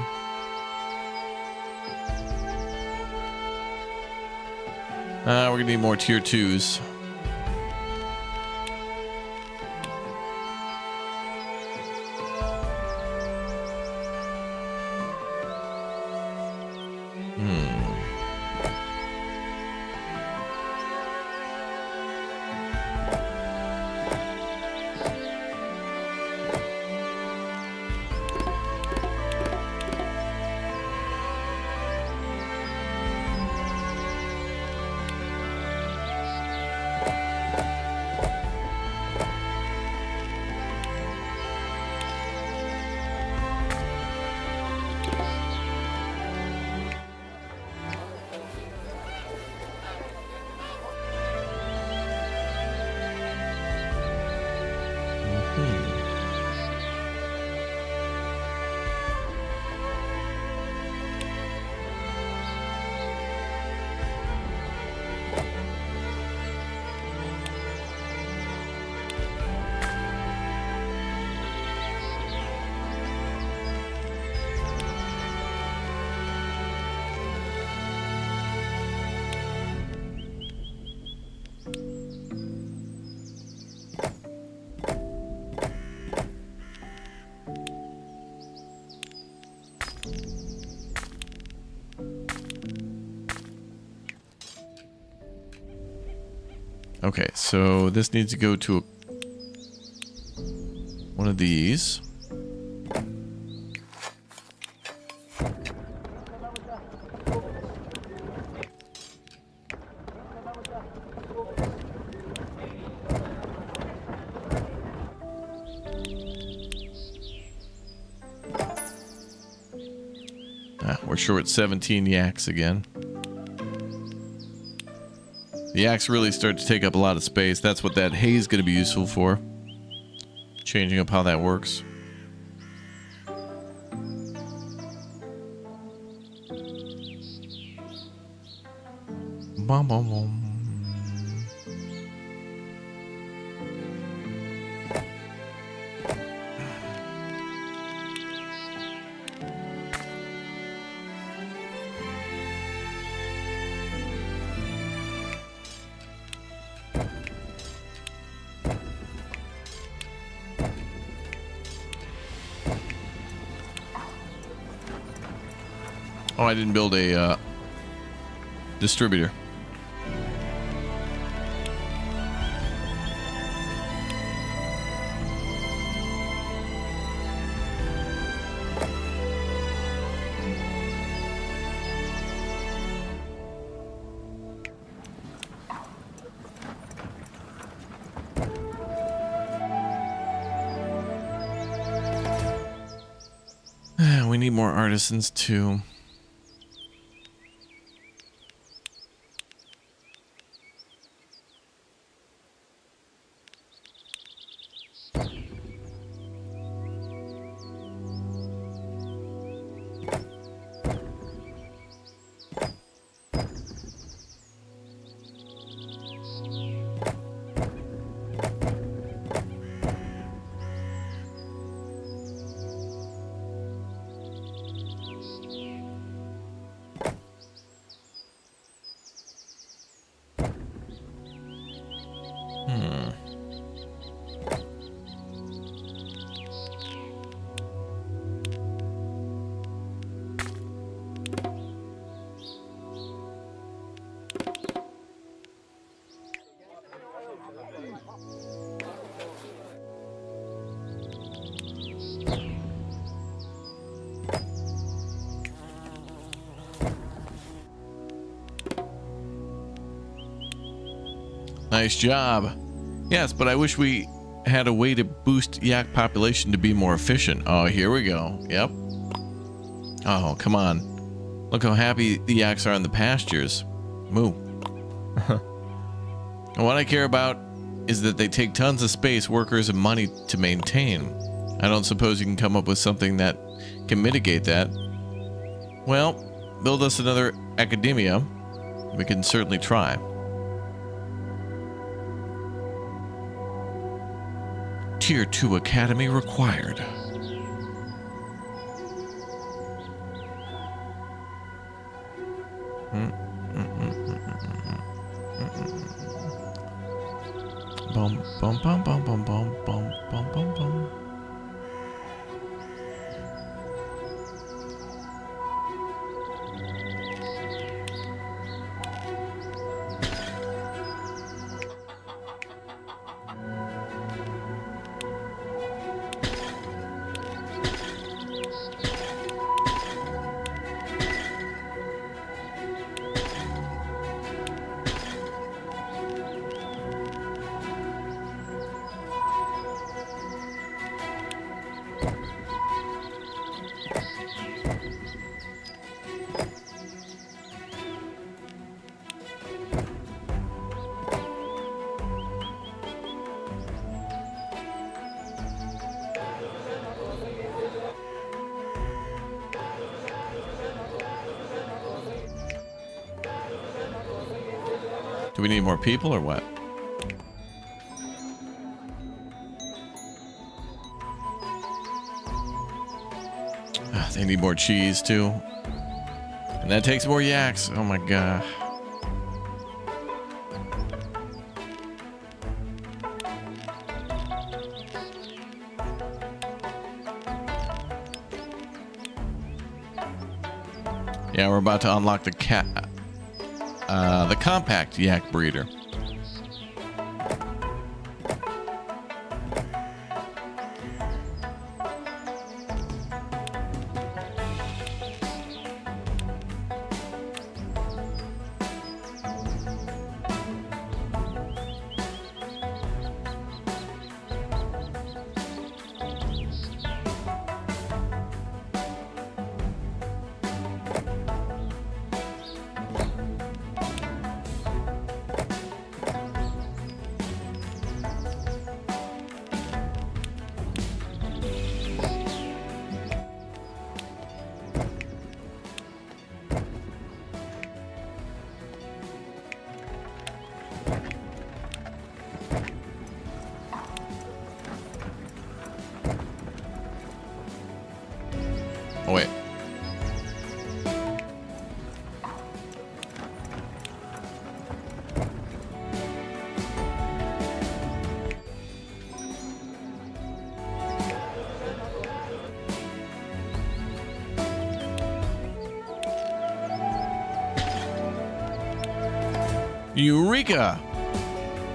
We're gonna need more tier 2s. Okay, so this needs to go to one of these. We're short 17 yaks again. The yaks really start to take up a lot of space. That's what that hay is going to be useful for. Changing up how that works. Bom, bom, bom. Oh, I didn't build a distributor. We need more artisans too. Nice job. Yes, but I wish we had a way to boost yak population to be more efficient. Oh, here we go. Yep. Oh, come on. Look how happy the yaks are in the pastures. Moo. And what I care about is that they take tons of space, workers, and money to maintain. I don't suppose you can come up with something that can mitigate that. Well, build us another academia. We can certainly try. Tier 2 academy required. Bum bum bum bum bum bum bum bum bum bum. Do we need more people or what? They need more cheese too. And that takes more yaks. Oh my god. Yeah, we're about to unlock the compact yak breeder. Oh, wait. Eureka!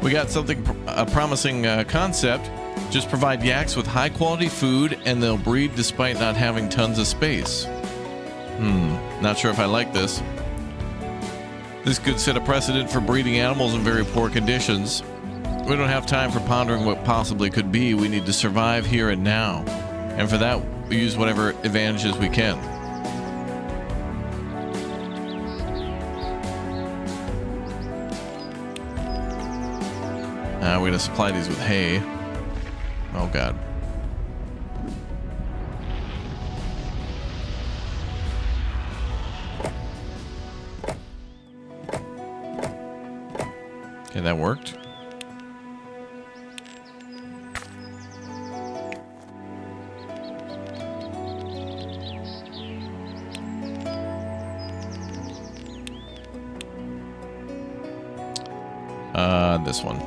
We got something, a promising concept. Just provide yaks with high quality food and they'll breed despite not having tons of space. Not sure if I like this. This could set a precedent for breeding animals in very poor conditions. We don't have time for pondering what possibly could be. We need to survive here and now. And for that, we use whatever advantages we can. We're gonna supply these with hay. Oh god. Okay, that worked. This one.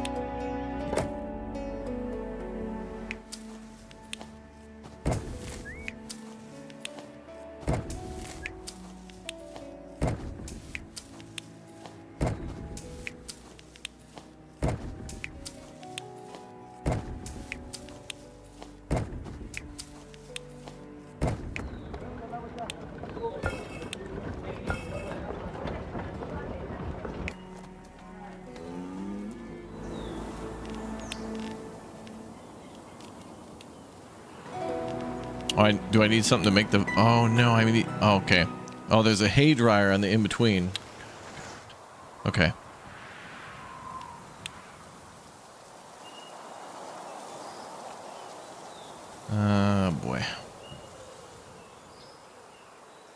Oh, do I need something to make the... Oh, no, I mean... Oh, okay. Oh, there's a hay dryer on the in-between. Okay. Boy.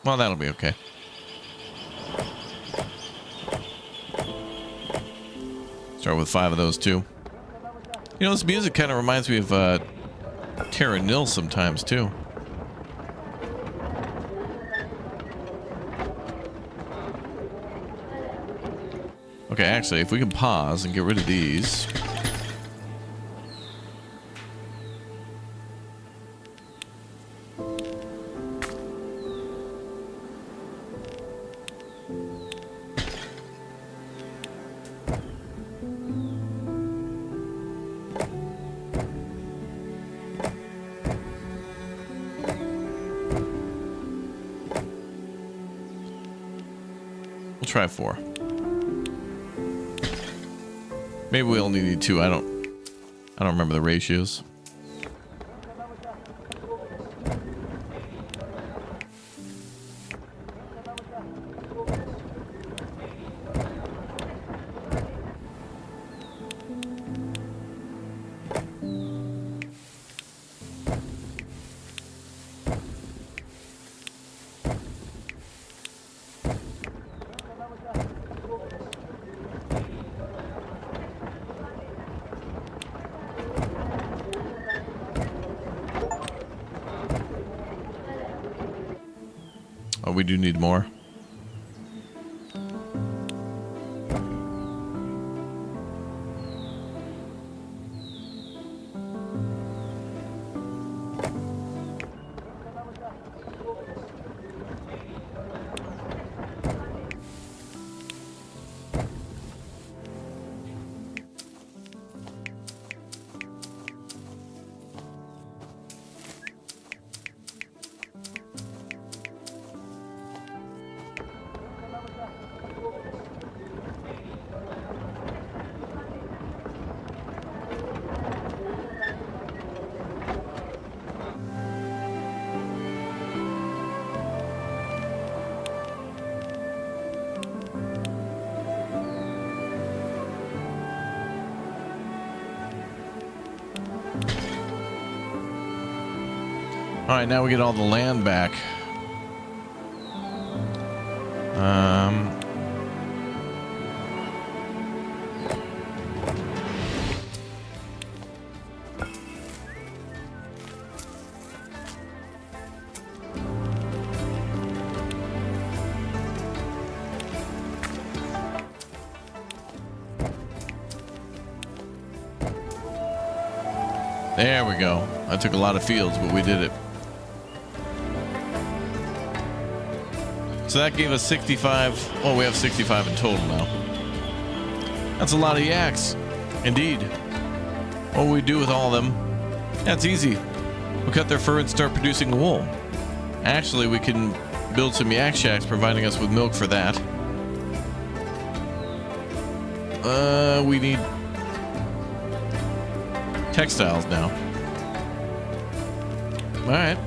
Well, that'll be okay. Start with 5 of those, too. You know, this music kind of reminds me of Terra Nil sometimes, too. Okay, actually, if we can pause and get rid of these. We'll try 4. Maybe we only need 2. I don't remember the ratios. Oh, we do need more. All right, now we get all the land back. There we go. I took a lot of fields, but we did it. So that gave us 65. Oh, we have 65 in total now. That's a lot of yaks. Indeed. What will we do with all of them? That's easy. We'll cut their fur and start producing wool. Actually, we can build some yak shacks, providing us with milk for that. We need textiles now. All right.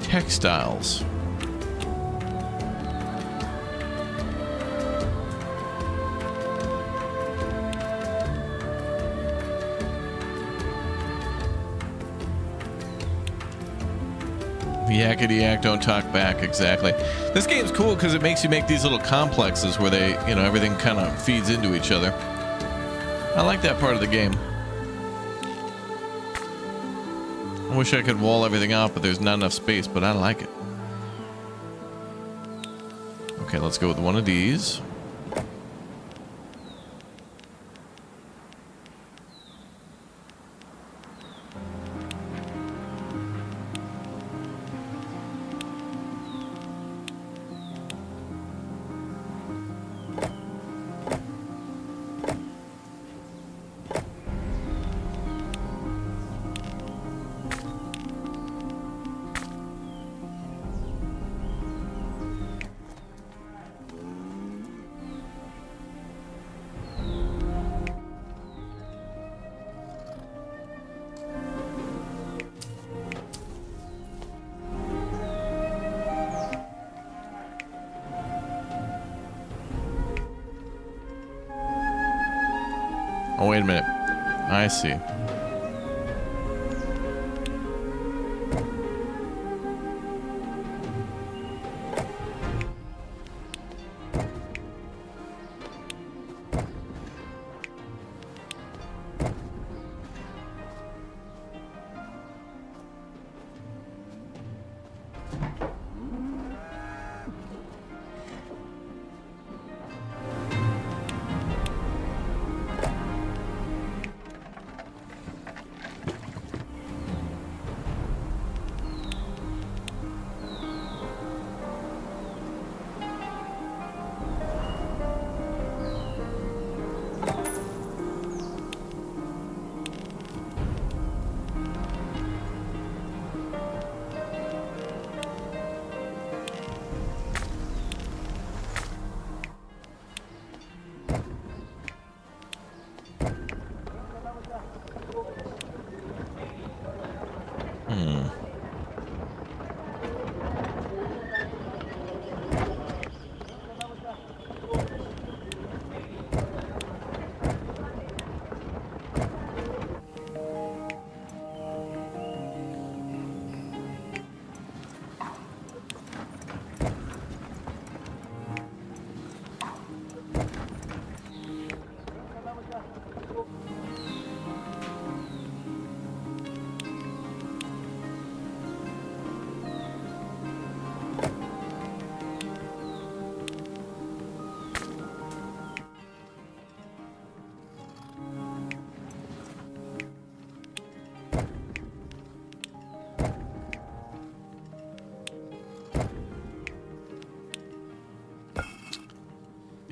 Textiles. Yakety yak, don't talk back. Exactly. This game's cool because it makes you make these little complexes where they, you know, everything kind of feeds into each other. I like that part of the game. I wish I could wall everything out, but there's not enough space, but I like it. Okay, let's go with one of these. Oh, wait a minute. I see.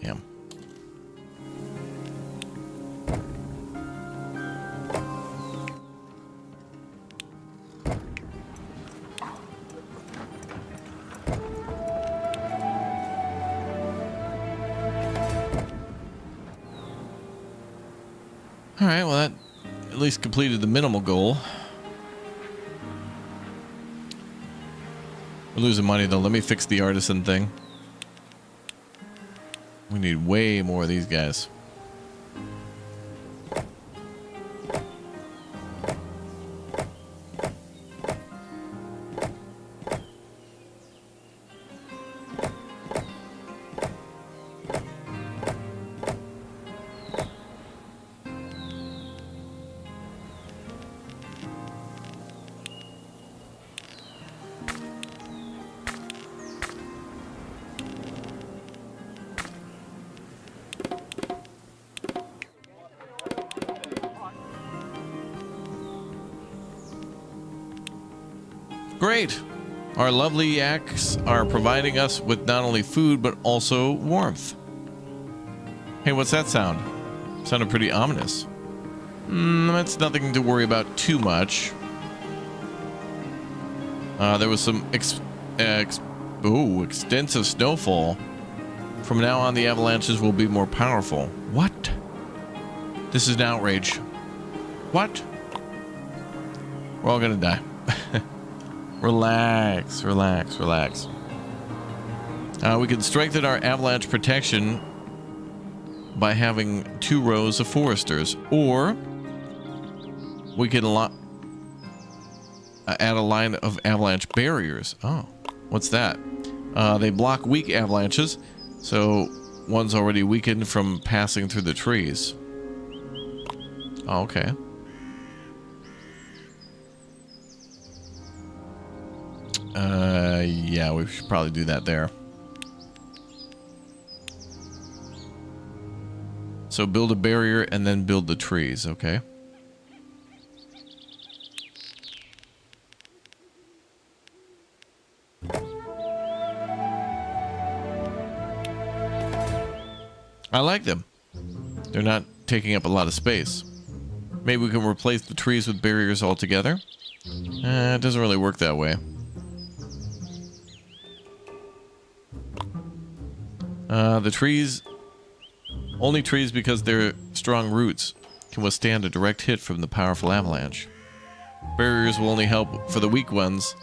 Damn. All right, well, that at least completed the minimal goal. We're losing money, though. Let me fix the Artisan thing. We need way more of these guys. Great. Our lovely yaks are providing us with not only food, but also warmth. Hey, what's that sound? Sounded pretty ominous. That's nothing to worry about too much. There was some extensive snowfall. From now on, the avalanches will be more powerful. What? This is an outrage. What? We're all gonna die. Relax, relax, relax. We can strengthen our avalanche protection by having 2 rows of foresters, or we can add a line of avalanche barriers. Oh, what's that? They block weak avalanches, so one's already weakened from passing through the trees. Oh, okay. Yeah, we should probably do that there. So build a barrier and then build the trees, okay? I like them. They're not taking up a lot of space. Maybe we can replace the trees with barriers altogether. It doesn't really work that way. The trees, only trees because their strong roots can withstand a direct hit from the powerful avalanche. Barriers will only help for the weak ones.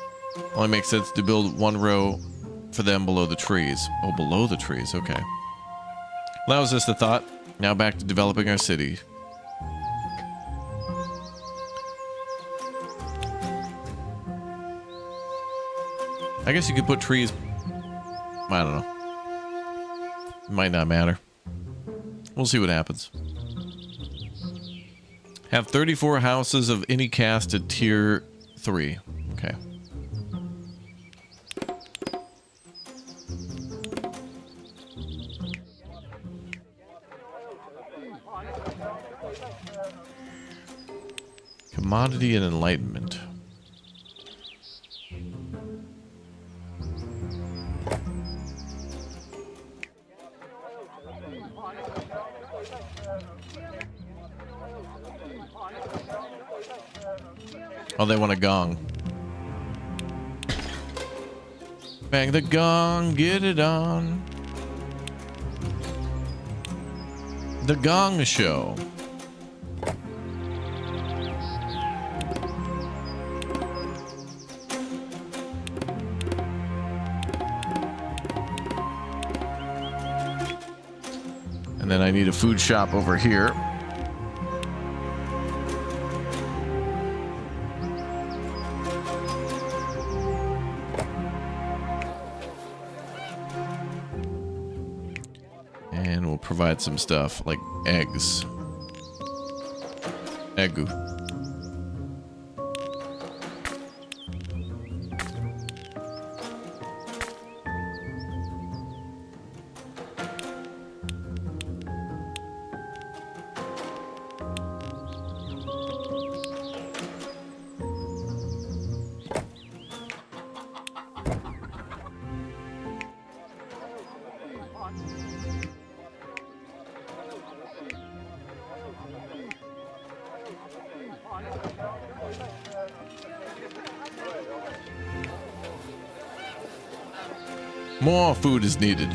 Only makes sense to build 1 row for them below the trees. Oh, below the trees, okay. Well, that was just a thought. Now back to developing our city. I guess you could put trees. I don't know. Might not matter. We'll see what happens. Have 34 houses of any caste at tier 3. Okay. Commodity and enlightenment. Oh, they want a gong. Bang the gong, get it on. The Gong Show. And then I need a food shop over here. And we'll provide some stuff like eggs. Eggu. More food is needed.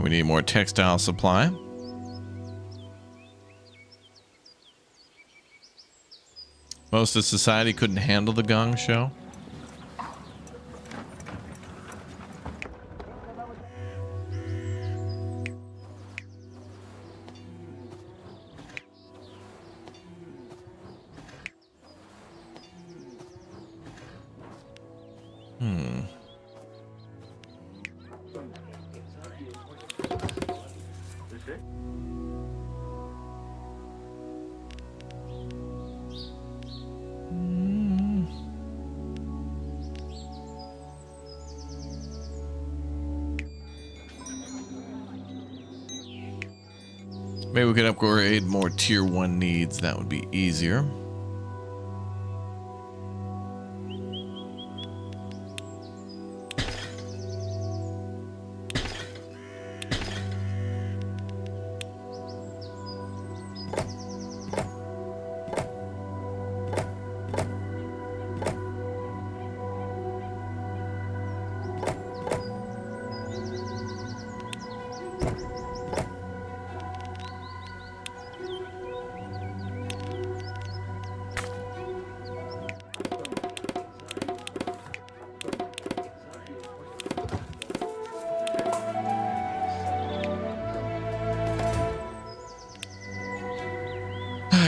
We need more textile supply. Most of society couldn't handle the Gong Show. Maybe we could upgrade more tier 1 needs. That would be easier.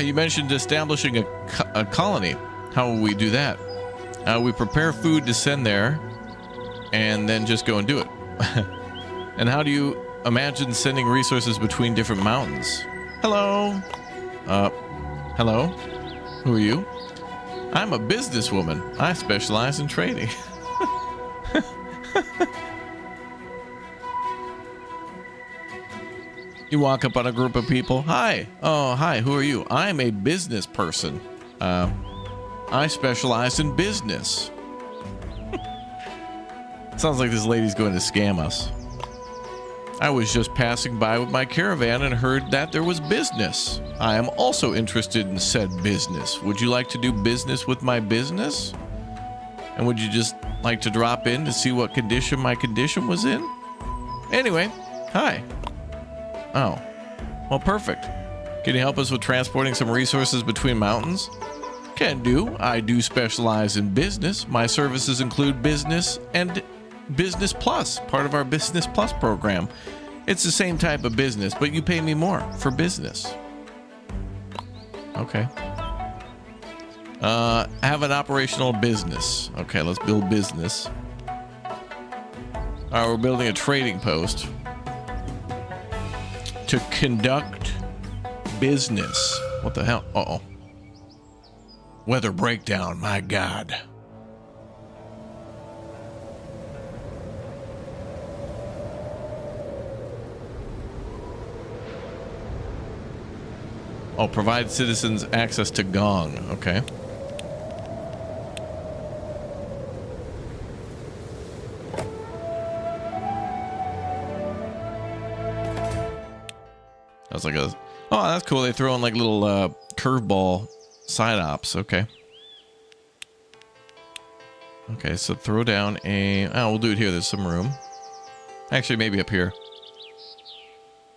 You mentioned establishing a colony. How will we do that? We prepare food to send there and then just go and do it. And how do you imagine sending resources between different mountains? Hello? Hello? Who are you? I'm a businesswoman. I specialize in trading. You walk up on a group of people. Hi. Oh, hi. Who are you? I'm a business person. I specialize in business. Sounds like this lady's going to scam us. I was just passing by with my caravan and heard that there was business. I am also interested in said business. Would you like to do business with my business? And would you just like to drop in to see what condition my condition was in? Anyway, hi. Oh, well, perfect. Can you help us with transporting some resources between mountains? Can do. I do specialize in business. My services include business and Business Plus, part of our Business Plus program. It's the same type of business, but you pay me more for business. Okay. Have an operational business. Okay, let's build business. All right, we're building a trading post to conduct business. What the hell? Uh-oh. Weather breakdown, my God. Oh, provide citizens access to Gong. Okay. I was like, oh, that's cool. They throw in like little curveball side ops. Okay. Okay, so throw down a... Oh, we'll do it here. There's some room. Actually, maybe up here.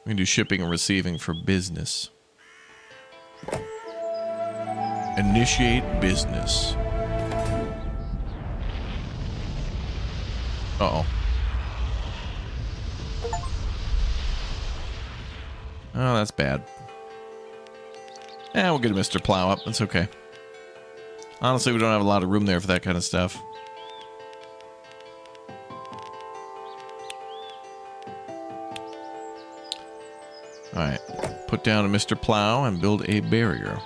We can do shipping and receiving for business. Initiate business. Uh-oh. Oh, that's bad. We'll get a Mr. Plow up. That's okay. Honestly, we don't have a lot of room there for that kind of stuff. Alright. Put down a Mr. Plow and build a barrier.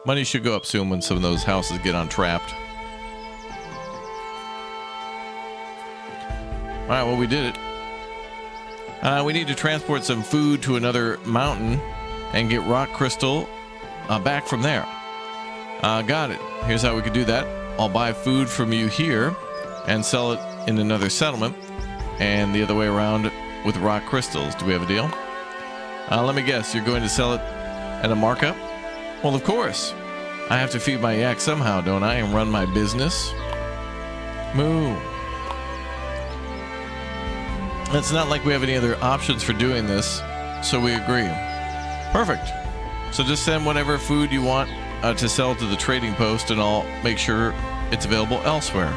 Money should go up soon when some of those houses get untrapped. Alright, well, we did it. We need to transport some food to another mountain and get rock crystal back from there. Got it. Here's how we could do that. I'll buy food from you here and sell it in another settlement, and the other way around with rock crystals. Do we have a deal? Let me guess, you're going to sell it at a markup? Well, of course. I have to feed my yak somehow, don't I, and run my business? Moo. It's not like we have any other options for doing this, so we agree. Perfect. So just send whatever food you want to sell to the trading post, and I'll make sure it's available elsewhere.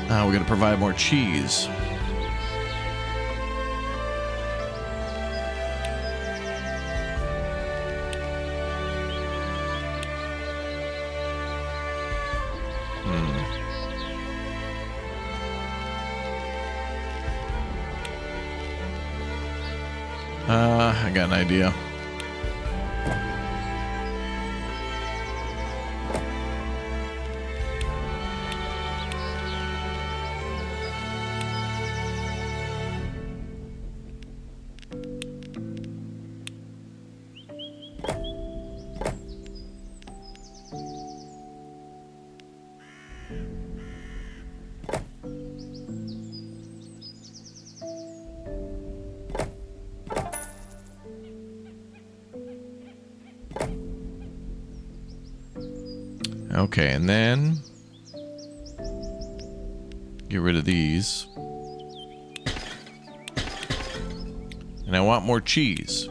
We're going to provide more cheese. I got an idea. Okay, and then get rid of these. And I want more cheese.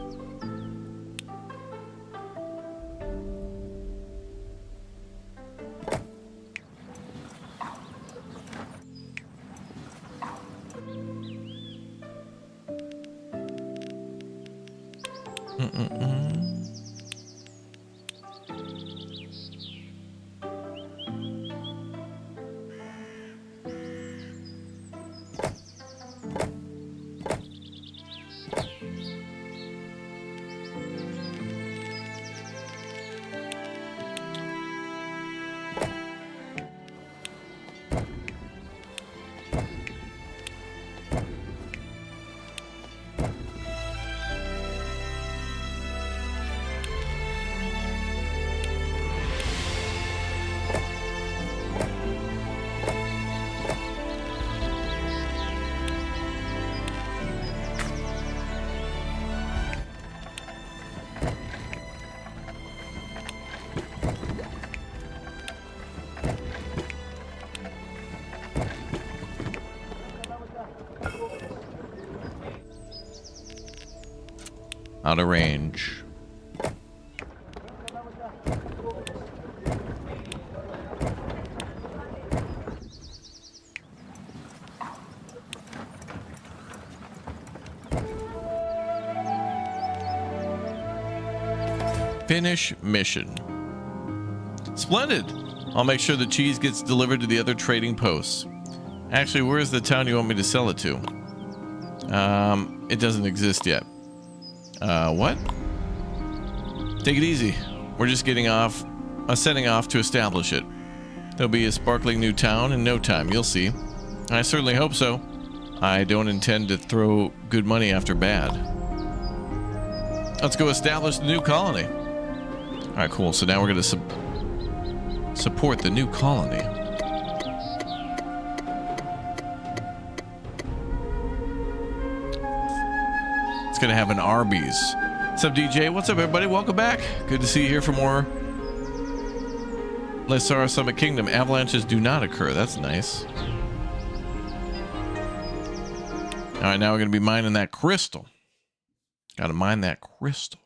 Out of range. Finish mission. Splendid. I'll make sure the cheese gets delivered to the other trading posts. Actually, where's the town you want me to sell it to? It doesn't exist yet. What? Take it easy. We're just getting off, setting off to establish it. There'll be a sparkling new town in no time, you'll see. I certainly hope so. I don't intend to throw good money after bad. Let's go establish the new colony. Alright, cool. So now we're going to support the new colony. It's going to have an Arby's. What's up, DJ? What's up, everybody? Welcome back. Good to see you here for more Laysara Summit Kingdom. Avalanches do not occur. That's nice. Alright, now we're going to be mining that crystal. Got to mine that crystal.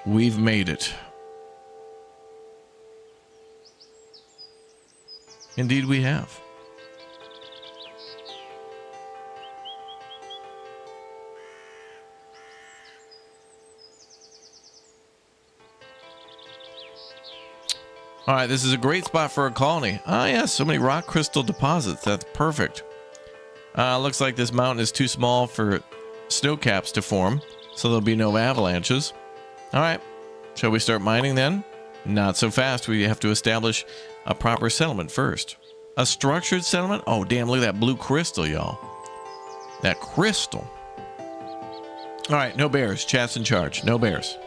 We've made it. Indeed we have. All right, this is a great spot for a colony. Ah, yeah, so many rock crystal deposits. That's perfect. Looks like this mountain is too small for snow caps to form, so there'll be no avalanches. All right, shall we start mining then? Not so fast. We have to establish a proper settlement first. A structured settlement? Oh, damn, look at that blue crystal, y'all. That crystal. All right, no bears. Chat's in charge. No bears.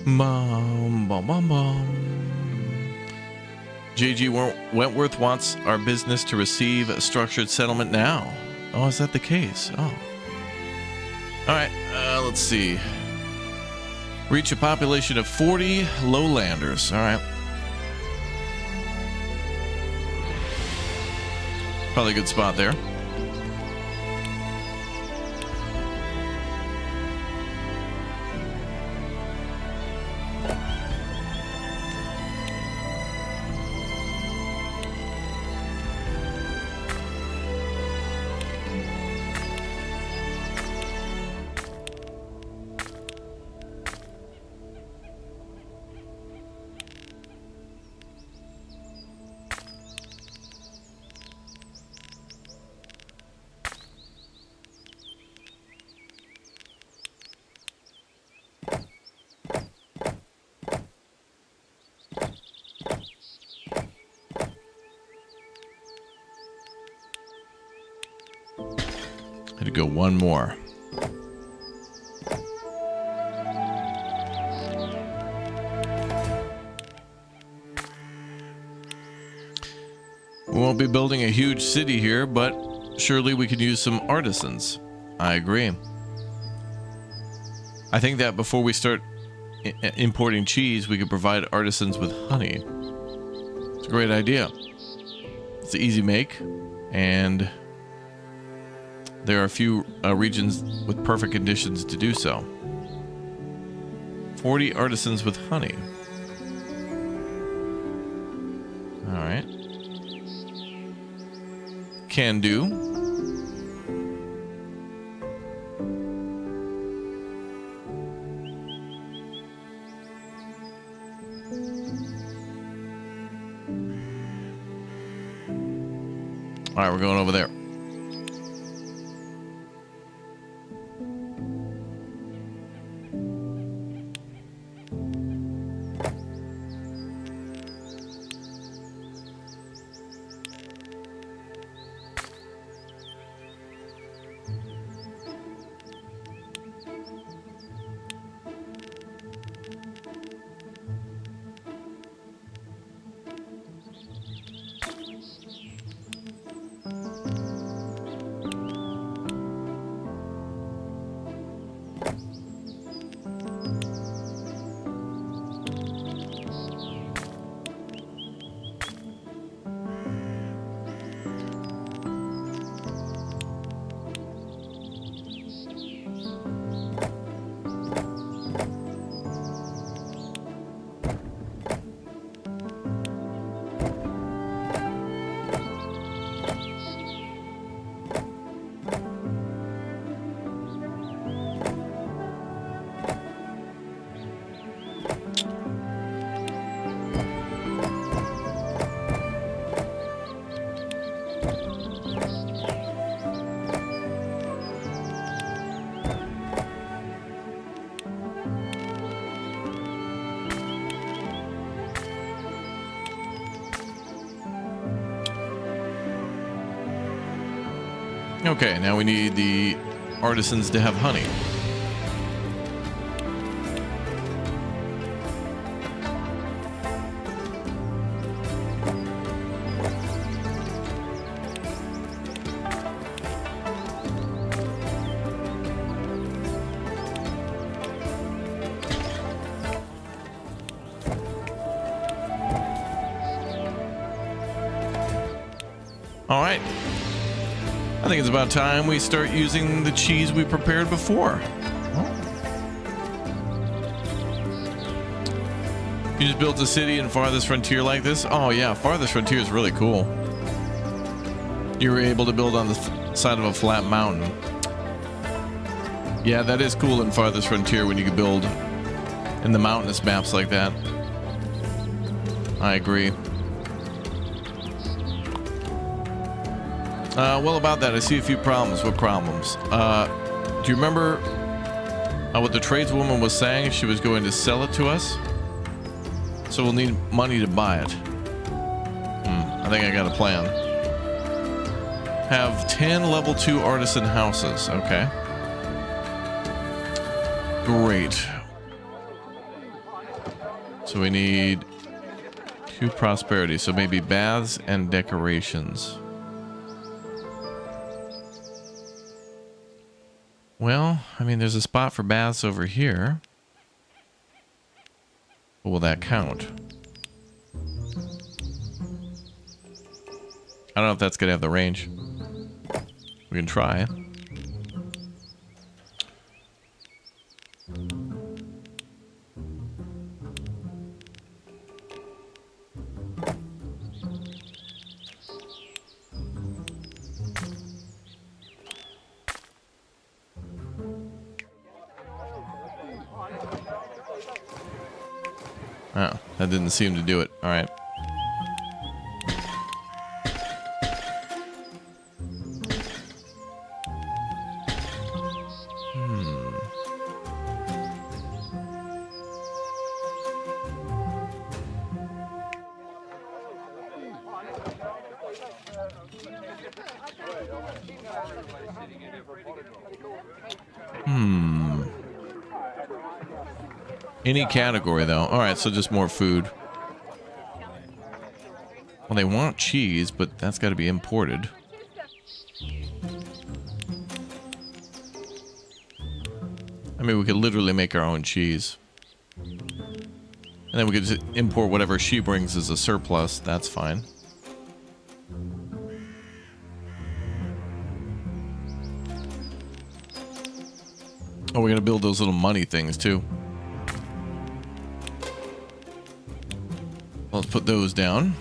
Bum, bum, bum, bum. JG Wentworth wants our business to receive a structured settlement now. Oh, is that the case? Oh. All right, let's see. Reach a population of 40 lowlanders. All right. Probably a good spot there. Had to go one more. We won't be building a huge city here, but surely we could use some artisans. I agree. I think that before we start importing cheese, we could provide artisans with honey. It's a great idea. It's an easy make, and there are a few regions with perfect conditions to do so. 40 artisans with honey. All right. Can do. All right, we're going over there. Okay, now we need the artisans to have honey. All right. I think it's about time we start using the cheese we prepared before. You just built a city in Farthest Frontier like this? Oh yeah, Farthest Frontier is really cool. You were able to build on the side of a flat mountain. Yeah, that is cool in Farthest Frontier when you can build in the mountainous maps like that. I agree. Well, about that, I see a few problems. What problems? Do you remember what the tradeswoman was saying? She was going to sell it to us. So we'll need money to buy it. I think I got a plan. Have 10 level 2 artisan houses. Okay. Great. So we need 2 prosperity. So maybe baths and decorations. Well, I mean, there's a spot for baths over here. What will that count? I don't know if that's going to have the range. We can try. Oh, that didn't seem to do it. All right. Any category, though. All right, so just more food. Well, they want cheese, but that's got to be imported. I mean, we could literally make our own cheese. And then we could just import whatever she brings as a surplus. That's fine. Oh, we're going to build those little money things, too. Let's put those down.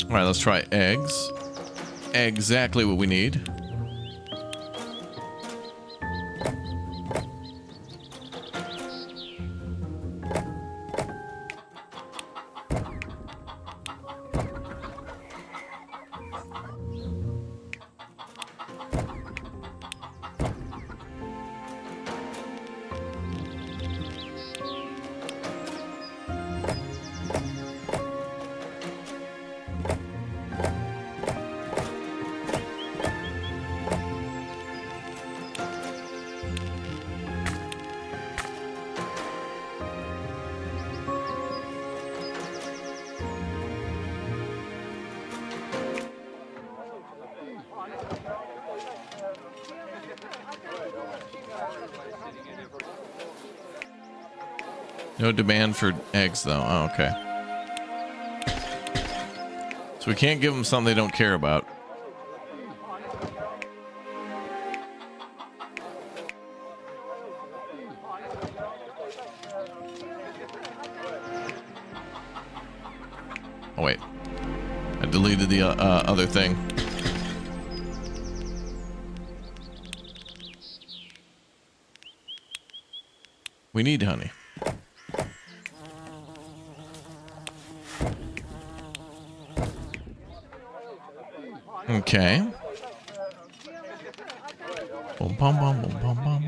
All right, let's try eggs. Exactly what we need. No demand for eggs, though. Oh, okay. So we can't give them something they don't care about. Oh, wait. I deleted the other thing. We need honey. Okay. Boom, bum, bum, boom, bum, bum.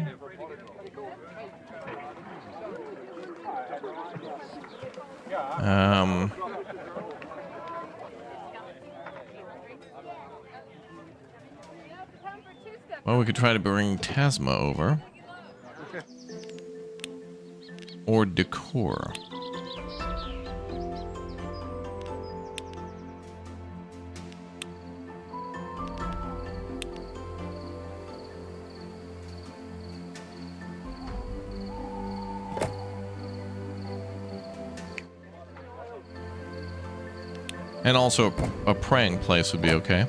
Well, we could try to bring Tasma over. Or decor. And also a praying place would be okay.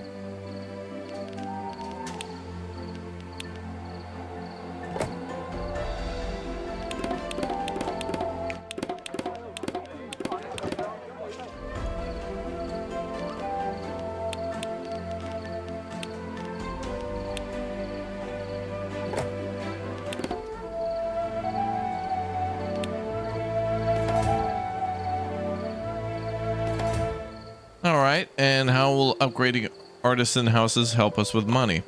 All right, and how will upgrading artisan houses help us with money?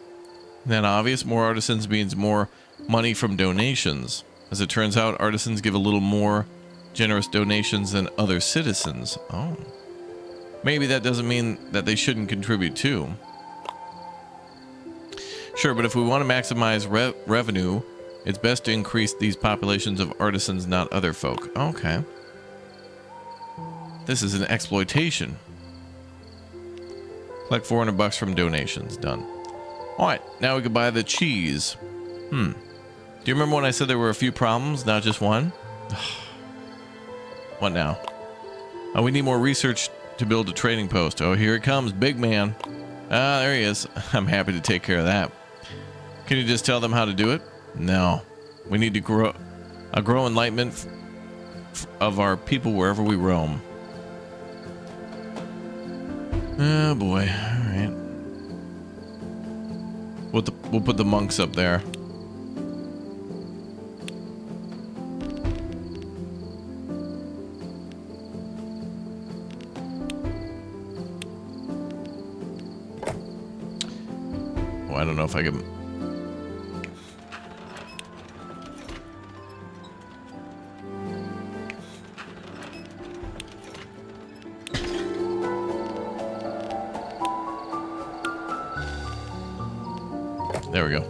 Isn't that obvious? More artisans means more money from donations. As it turns out, artisans give a little more generous donations than other citizens. Oh. Maybe that doesn't mean that they shouldn't contribute too. Sure, but if we want to maximize revenue, it's best to increase these populations of artisans, not other folk. Okay. This is an exploitation. Collect $400 from donations. Done. Alright, now we can buy the cheese. Do you remember when I said there were a few problems, not just one? What now? Oh, we need more research to build a trading post. Oh, here it comes, big man. Ah, there he is. I'm happy to take care of that. Can you just tell them how to do it? No. We need to grow enlightenment of our people wherever we roam. Oh boy. All right. We'll put the monks up there. Oh, I don't know if I can. There we go.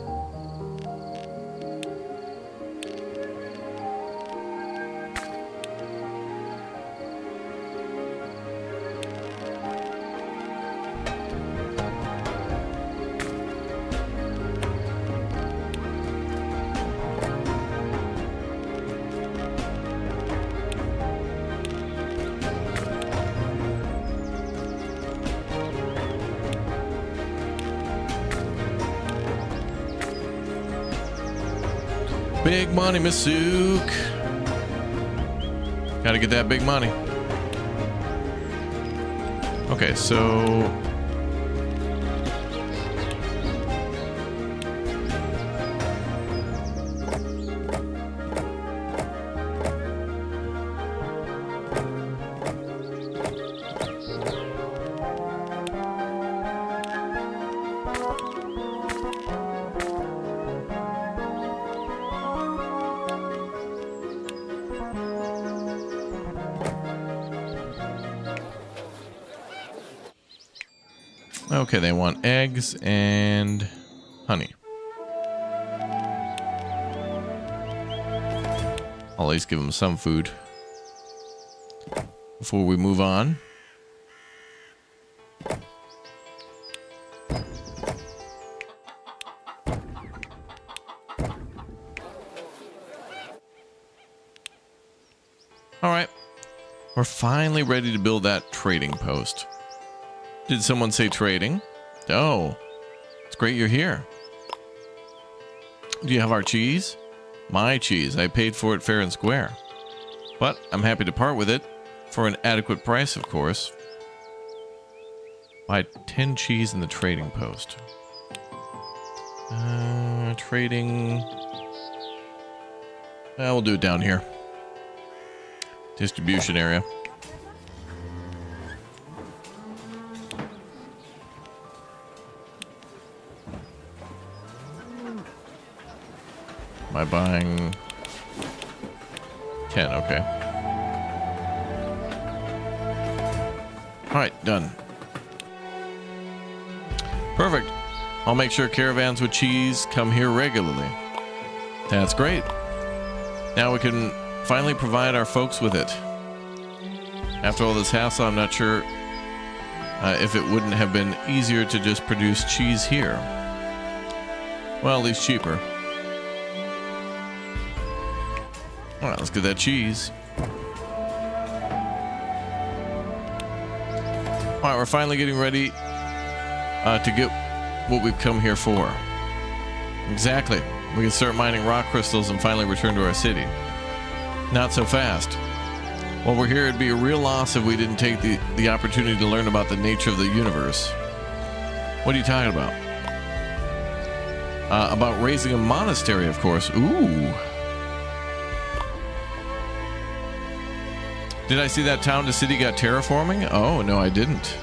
Big money, Miss Sook. Gotta get that big money. Okay, so... Okay, they want eggs and honey. I'll at least give them some food before we move on. All right, we're finally ready to build that trading post. Did someone say trading? Oh, it's great you're here. Do you have our cheese? My cheese. I paid for it fair and square. But I'm happy to part with it for an adequate price, of course. Buy 10 cheese in the trading post. Trading. We'll do it down here. Distribution area. Am I buying 10? Okay. All right, done. Perfect. I'll make sure caravans with cheese come here regularly. That's great. Now we can finally provide our folks with it. After all this hassle, I'm not sure if it wouldn't have been easier to just produce cheese here. Well, at least cheaper. All right, let's get that cheese. All right, we're finally getting ready to get what we've come here for. Exactly. We can start mining rock crystals and finally return to our city. Not so fast. While we're here, it'd be a real loss if we didn't take the opportunity to learn about the nature of the universe. What are you talking about? About raising a monastery, of course. Ooh. Did I see that town to city got terraforming? Oh, no, I didn't.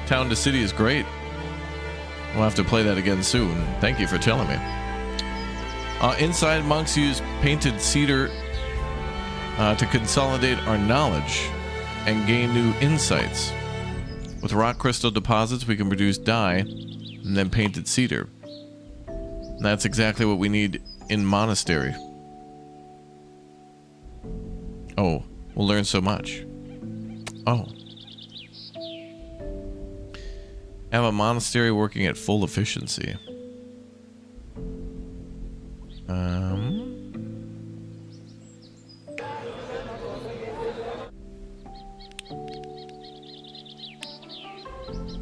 Town to city is great. We'll have to play that again soon. Thank you for telling me. Inside, monks use painted cedar to consolidate our knowledge and gain new insights. With rock crystal deposits, we can produce dye and then painted cedar. And that's exactly what we need in Monastery. Oh, we'll learn so much. Oh. Have a monastery working at full efficiency.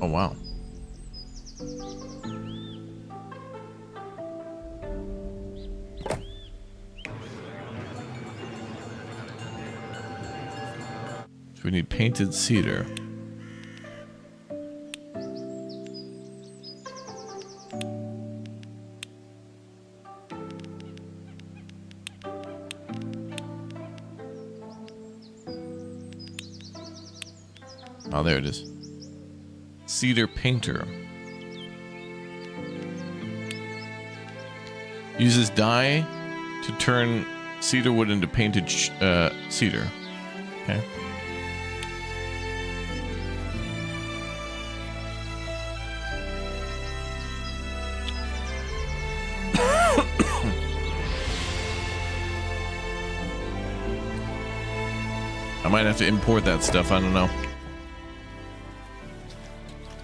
Oh, wow. So we need painted cedar. Oh, there it is. Cedar painter. Uses dye to turn cedar wood into painted cedar. Okay. I might have to import that stuff. I don't know.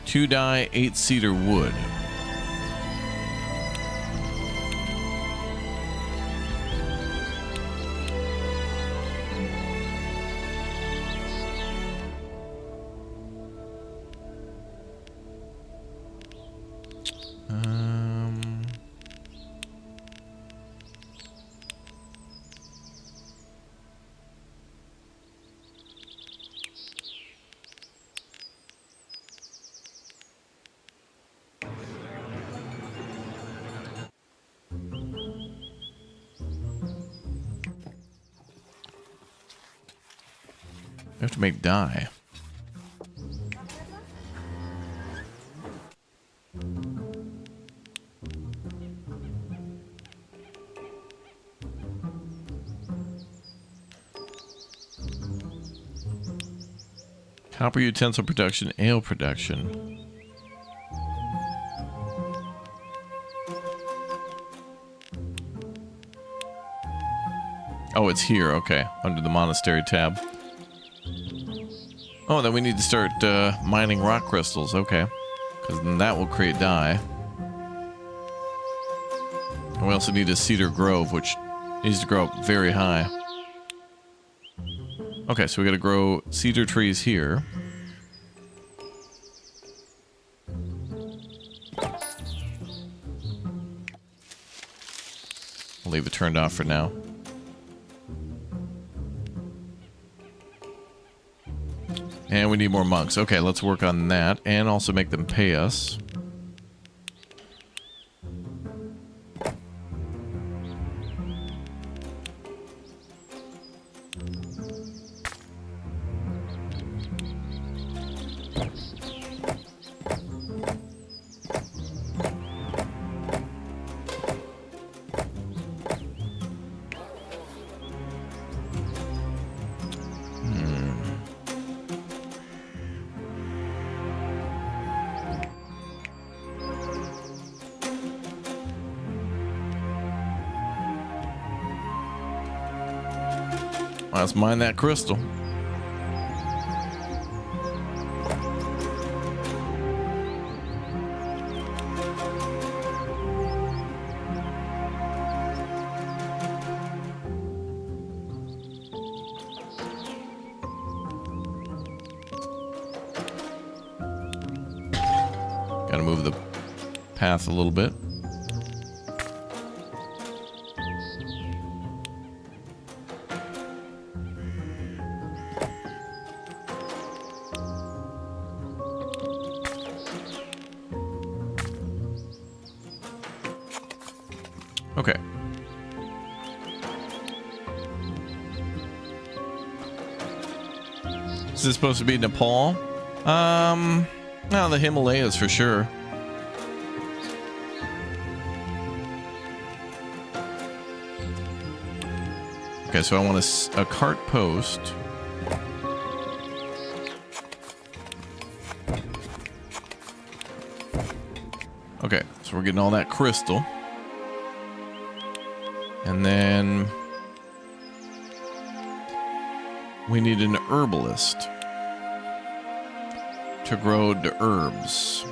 2 dye, 8 cedar wood. We have to make dye. Copper utensil production, ale production. Oh, it's here. Okay, under the monastery tab. Oh, then we need to start mining rock crystals. Okay, because then that will create dye. And we also need a cedar grove, which needs to grow up very high. Okay, so we got to grow cedar trees here. I'll leave it turned off for now. And we need more monks. Okay, let's work on that and also make them pay us. Let's mine that crystal. Gotta move the path a little bit. Okay. Is this supposed to be Nepal? No, the Himalayas for sure. Okay, so I want a cart post. Okay, so we're getting all that crystal. And then we need an herbalist to grow the herbs.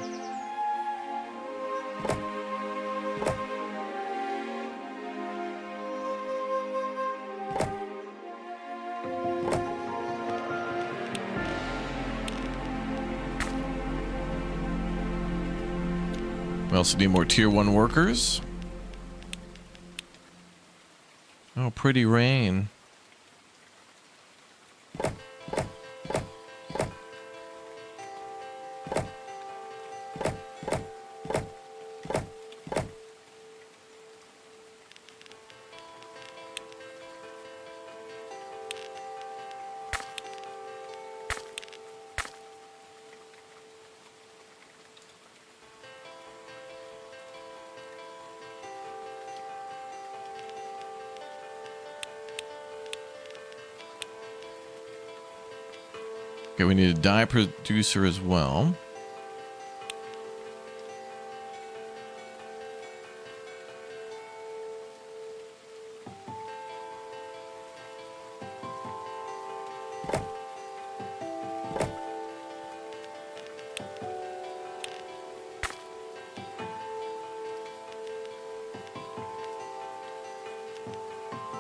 We also need more tier 1 workers. Oh, pretty rain. Okay, we need a dye producer as well.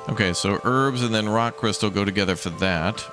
Okay, so herbs and then rock crystal go together for that.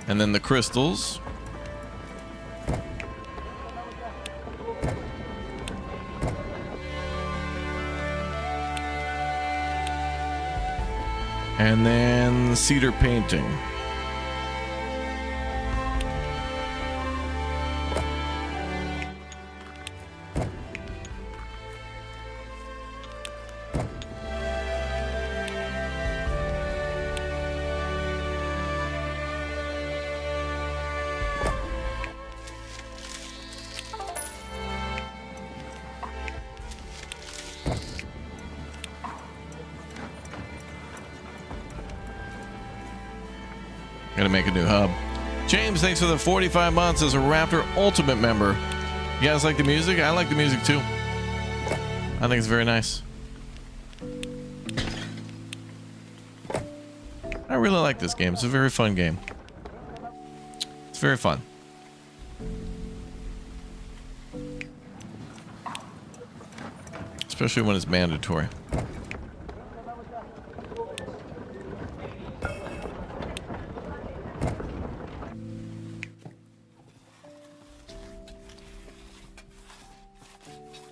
And then the crystals. And then cedar painting. Gotta make a new hub. James, thanks for the 45 months as a Raptor Ultimate member. You guys like the music? I like the music too. I think it's very nice. I really like this game. It's a very fun game. It's very fun. Especially when it's mandatory.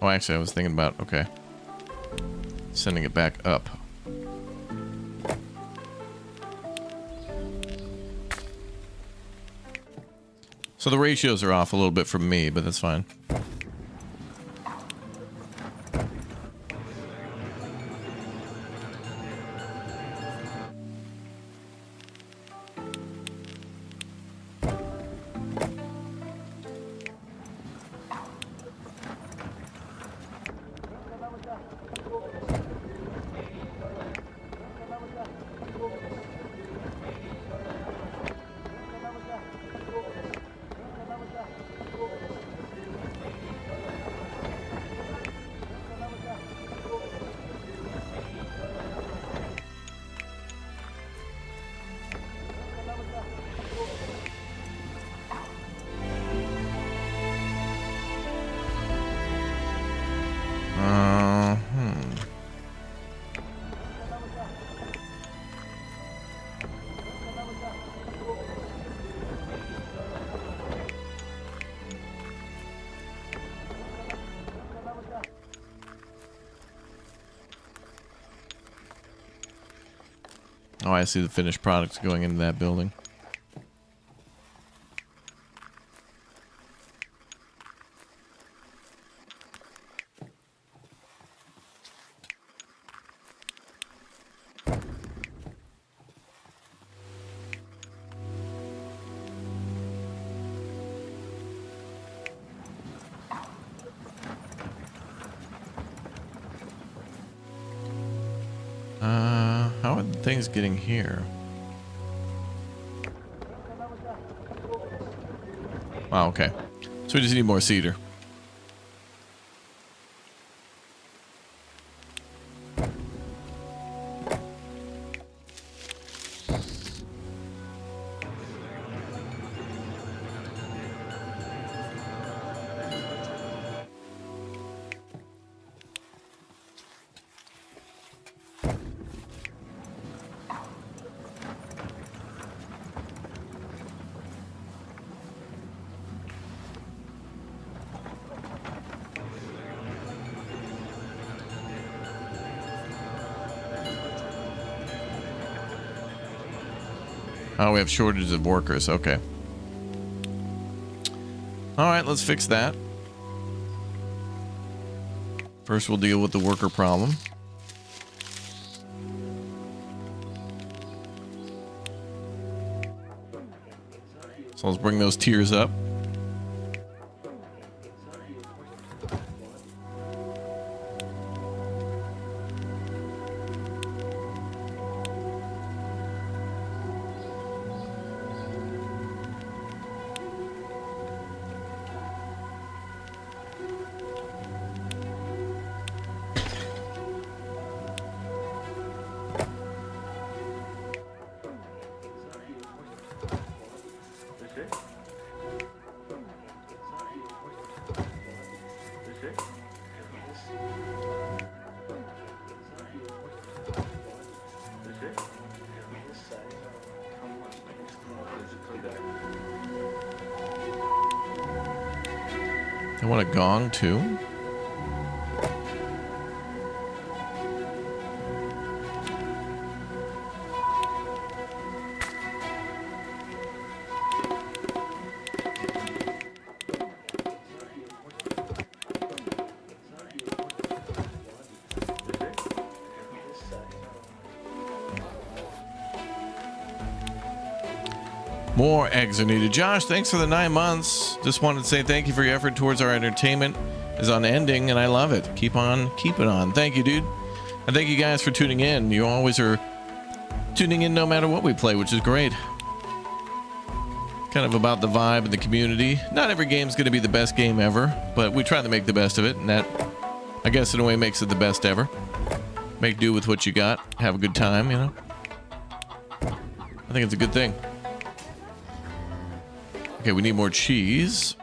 Oh, actually, I was thinking about, okay, sending it back up. So the ratios are off a little bit from me, but that's fine. Oh, I see the finished products going into that building. How are things getting here? Wow, okay. So we just need more cedar. Oh, we have shortages of workers. Okay. All right, let's fix that. First, we'll deal with the worker problem. So let's bring those tiers up. I want a gong too. More eggs are needed. Josh, thanks for the 9 months. Just wanted to say thank you for your effort towards our entertainment is unending, and I love it. Keep on, keep it on. Thank you, dude. And thank you guys for tuning in. You always are tuning in no matter what we play, which is great. Kind of about the vibe and the community. Not every game's going to be the best game ever, but we try to make the best of it, and that, I guess, in a way makes it the best ever. Make do with what you got. Have a good time, you know? I think it's a good thing. Okay, we need more cheese.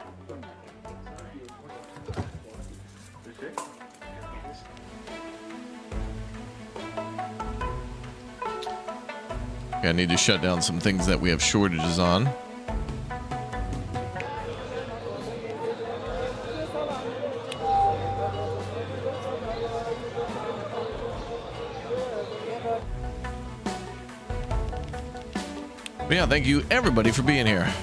Okay, I need to shut down some things that we have shortages on. But yeah, thank you everybody for being here.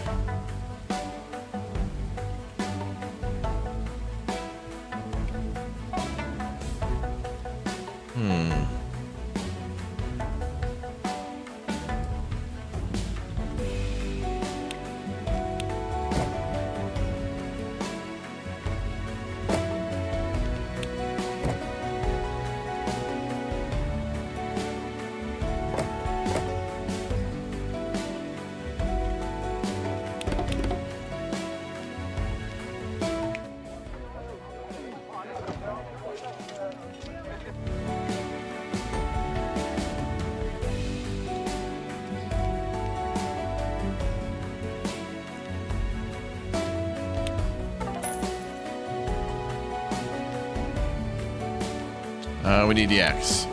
We need the axe.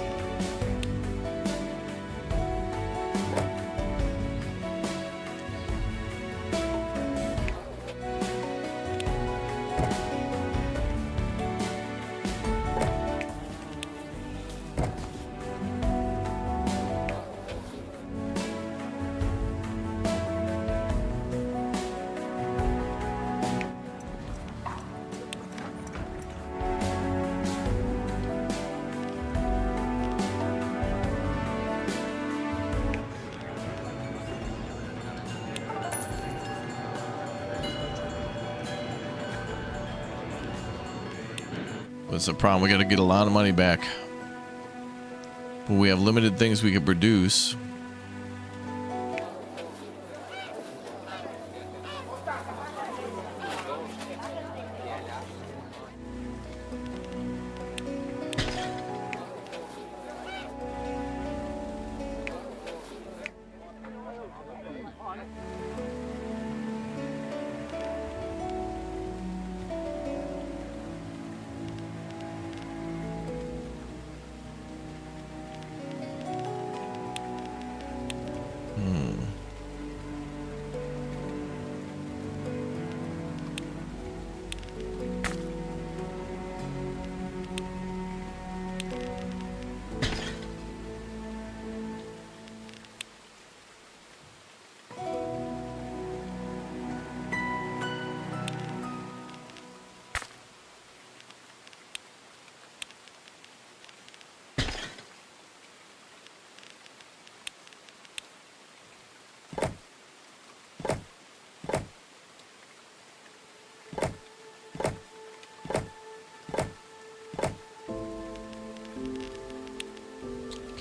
That's the problem. We got to get a lot of money back. But we have limited things we can produce.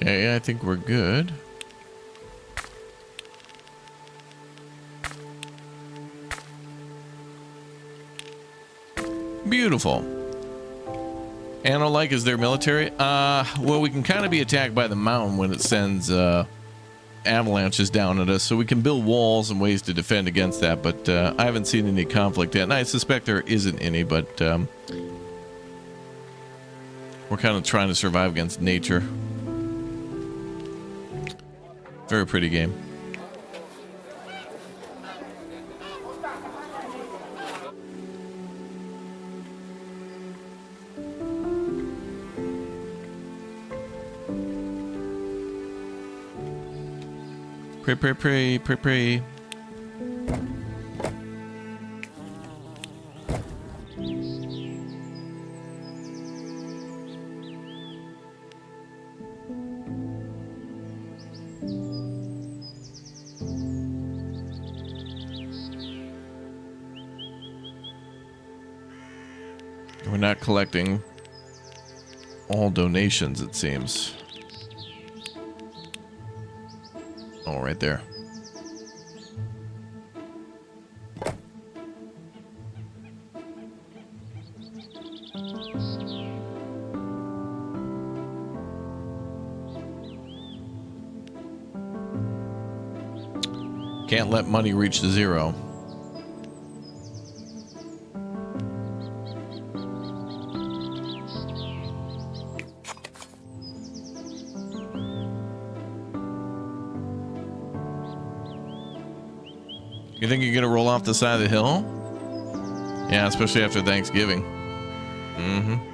Okay, I think we're good. Beautiful. ANNO like is their military? Well, we can kind of be attacked by the mountain when it sends avalanches down at us, so we can build walls and ways to defend against that, but I haven't seen any conflict yet, and I suspect there isn't any, but we're kind of trying to survive against nature. Very pretty game. Pray, pray, pray, pray, pray. We're not collecting all donations, it seems. Oh, right there. Can't let money reach the zero. You think you're gonna roll off the side of the hill? Yeah, especially after Thanksgiving. Mm-hmm.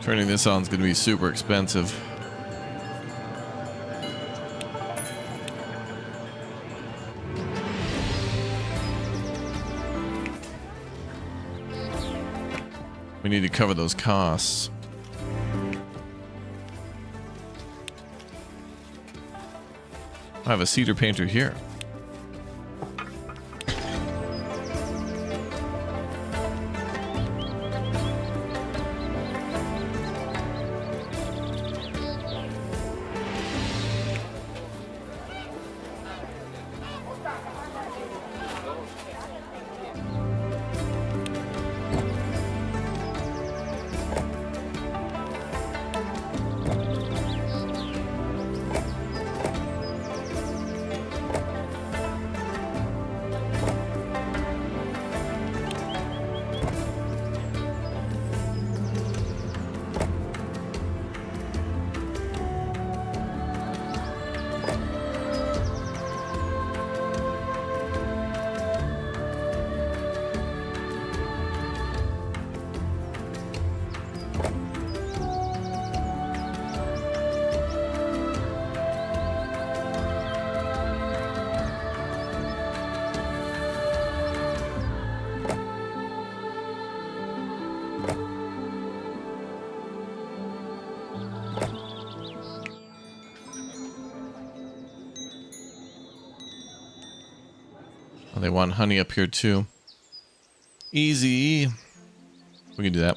Turning this on is going to be super expensive. We need to cover those costs. I have a cedar painter here. They want honey up here too. Easy. We can do that.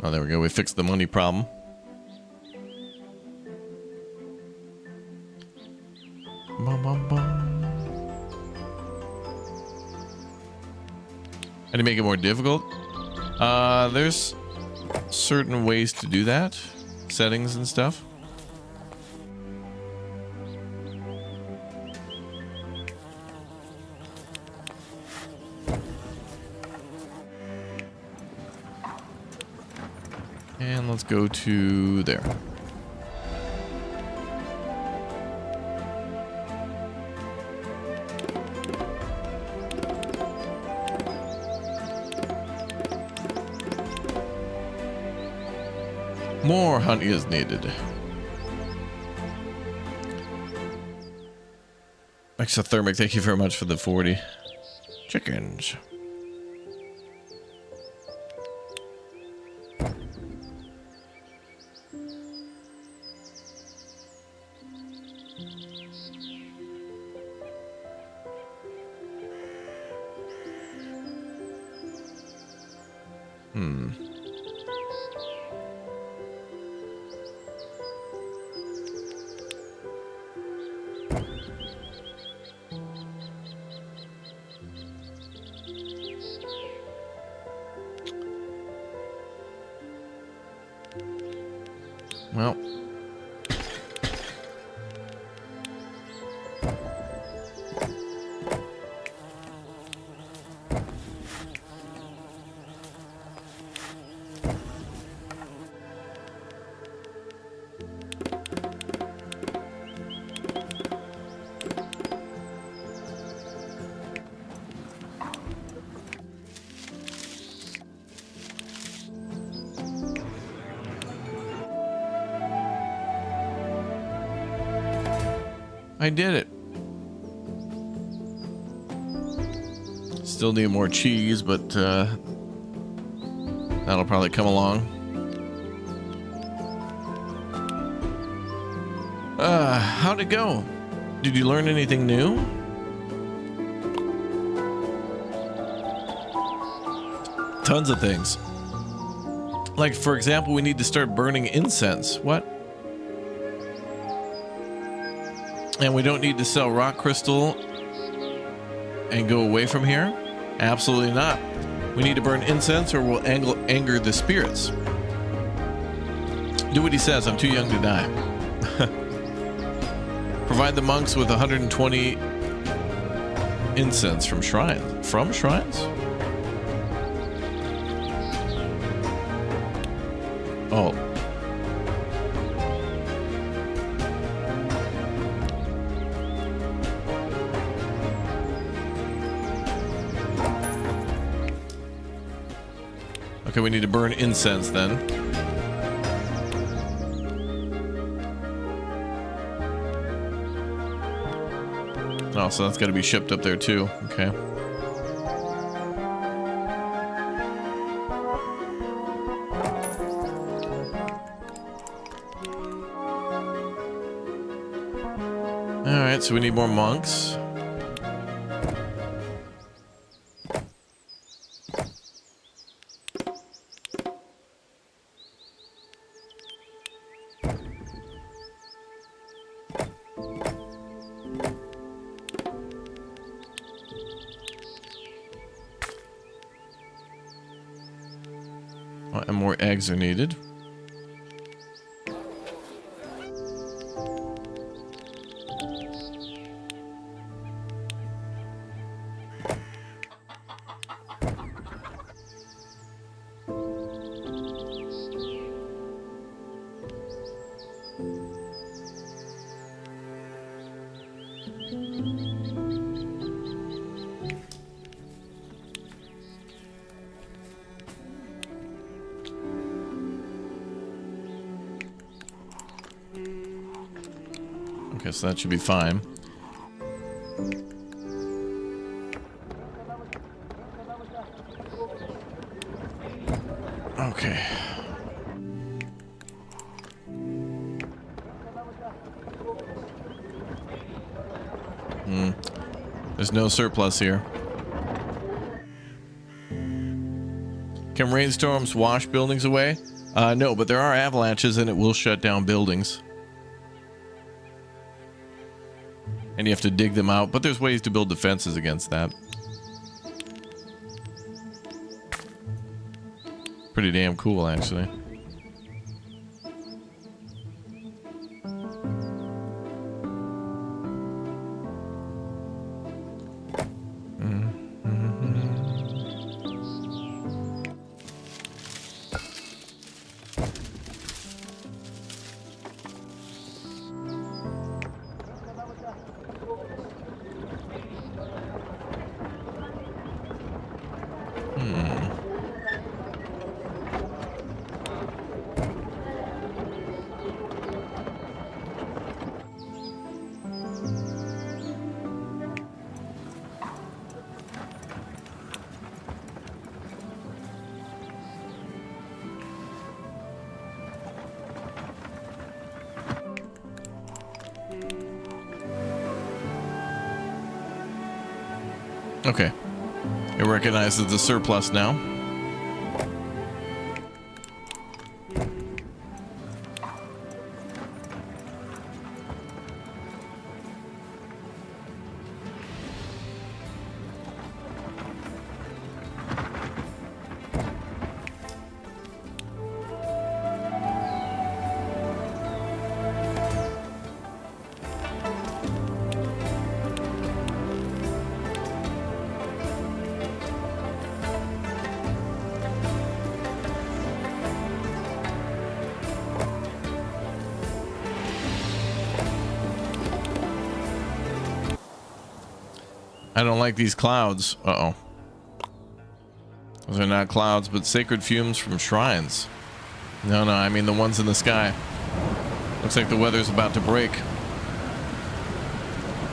Oh, there we go. We fixed the money problem. Bum, bum, bum. How do you make it more difficult? There's certain ways to do that. Settings and stuff. And let's go to there. More honey is needed. Exothermic, thank you very much for the 40 chickens. Well, I did it. Still need more cheese, but that'll probably come along. How'd it go? Did you learn anything new? Tons of things. Like, for example, we need to start burning incense. What? And we don't need to sell rock crystal and go away from here? Absolutely not. We need to burn incense or we'll anger the spirits. Do what he says. I'm too young to die. Provide the monks with 120 incense from shrines. From shrines? Oh. Okay, we need to burn incense then. Oh, so that's got to be shipped up there too. Okay. All right, so we need more monks. And more eggs are needed. Okay, so that should be fine. Okay. There's no surplus here. Can rainstorms wash buildings away? No, but there are avalanches and it will shut down buildings. And you have to dig them out, but there's ways to build defenses against that. Pretty damn cool, actually. Okay. It recognizes the surplus now. I don't like these clouds. Uh-oh. Those are not clouds, but sacred fumes from shrines. No, I mean the ones in the sky. Looks like the weather's about to break.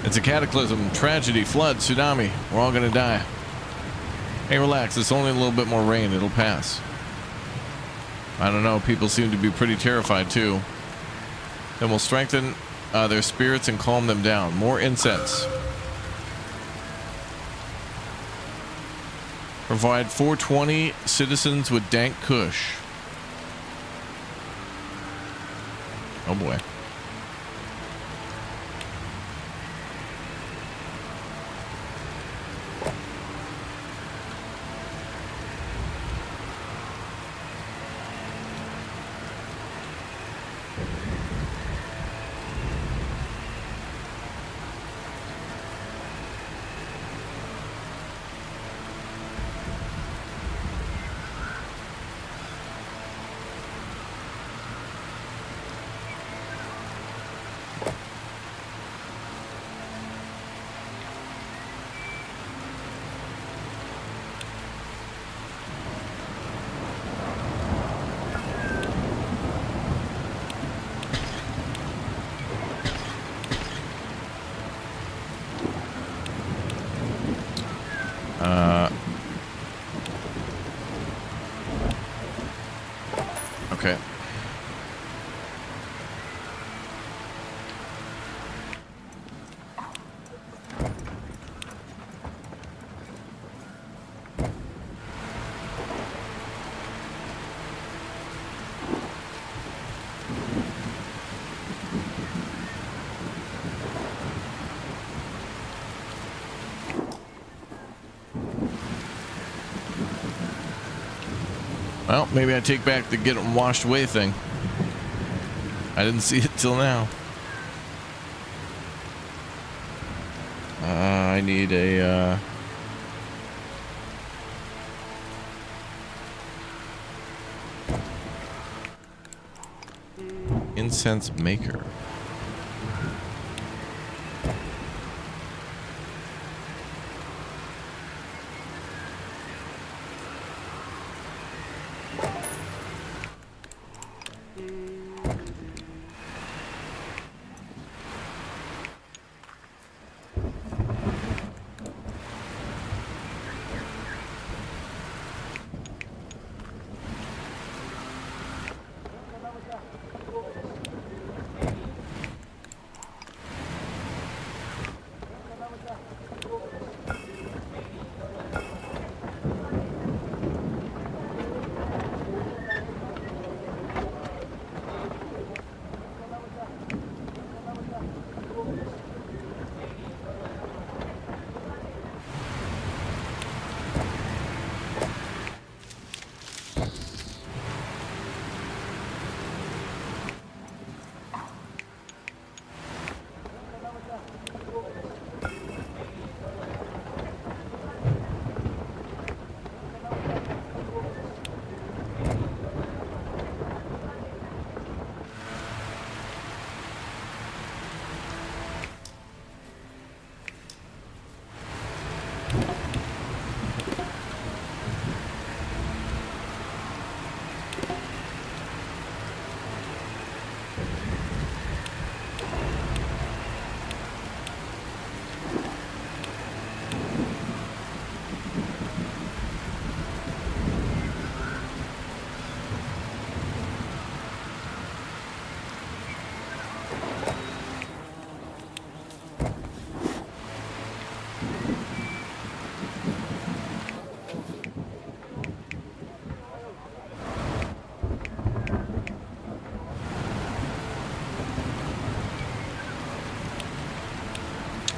It's a cataclysm, tragedy, flood, tsunami. We're all gonna die. Hey, relax. It's only a little bit more rain. It'll pass. I don't know. People seem to be pretty terrified, too. Then we'll strengthen their spirits and calm them down. More incense. Provide 420 citizens with dank kush. Oh boy. Okay. Well, maybe I take back the get them washed away thing. I didn't see it till now. I need a incense maker.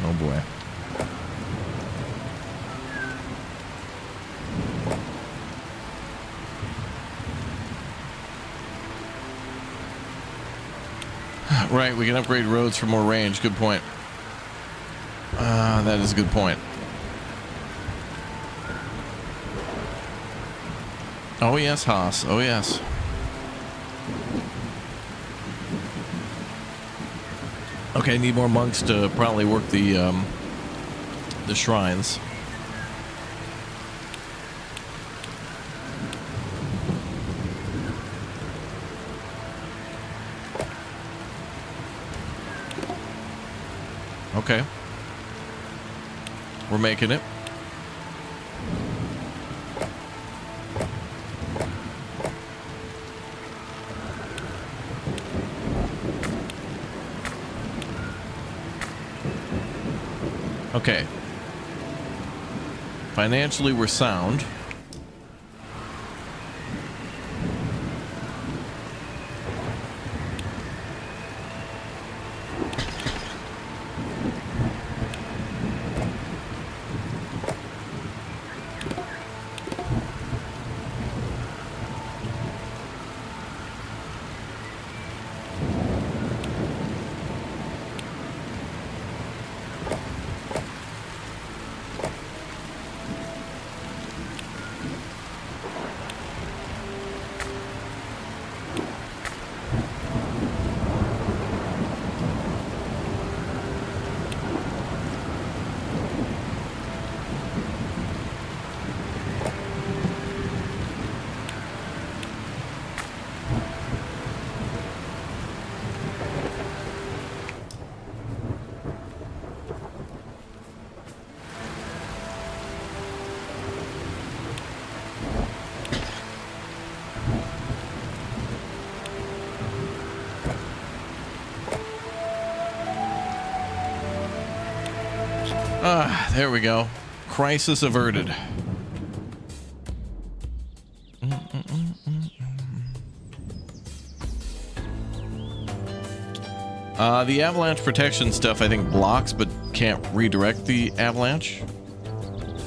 Oh boy. Right, we can upgrade roads for more range. Good point. That is a good point. Oh yes, Haas. Oh yes. Okay, need more monks to probably work the shrines. Okay. We're making it. Okay. Financially, we're sound. There we go. Crisis averted. The avalanche protection stuff I think blocks but can't redirect the avalanche.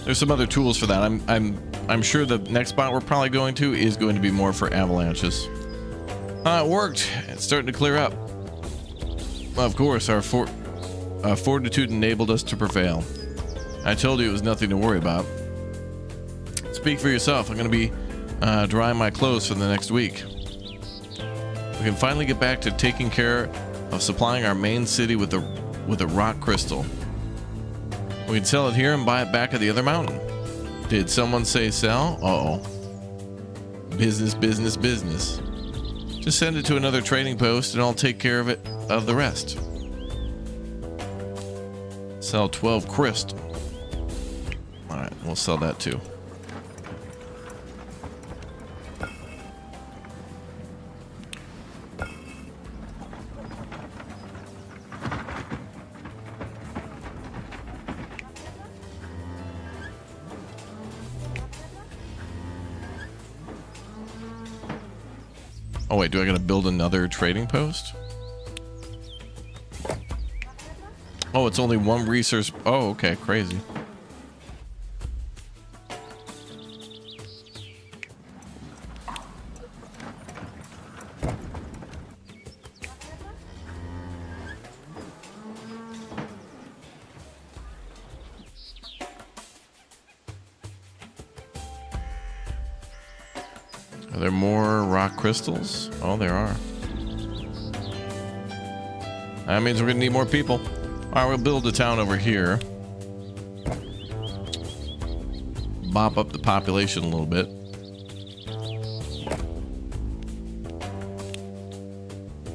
There's some other tools for that. I'm sure the next spot we're probably going to is going to be more for avalanches. It worked. It's starting to clear up. Of course, our fortitude enabled us to prevail. I told you it was nothing to worry about. Speak for yourself. I'm going to be drying my clothes for the next week. We can finally get back to taking care of supplying our main city with a rock crystal. We can sell it here and buy it back at the other mountain. Did someone say sell? Uh-oh. Business, business, business. Just send it to another trading post and I'll take care of the rest. Sell 12 crystal. Alright, we'll sell that too. Oh wait, do I gotta build another trading post? Oh, it's only one resource. Oh, okay, crazy. Are there more rock crystals? Oh, there are. That means we're gonna need more people. All right, we'll build a town over here. Mop up the population a little bit.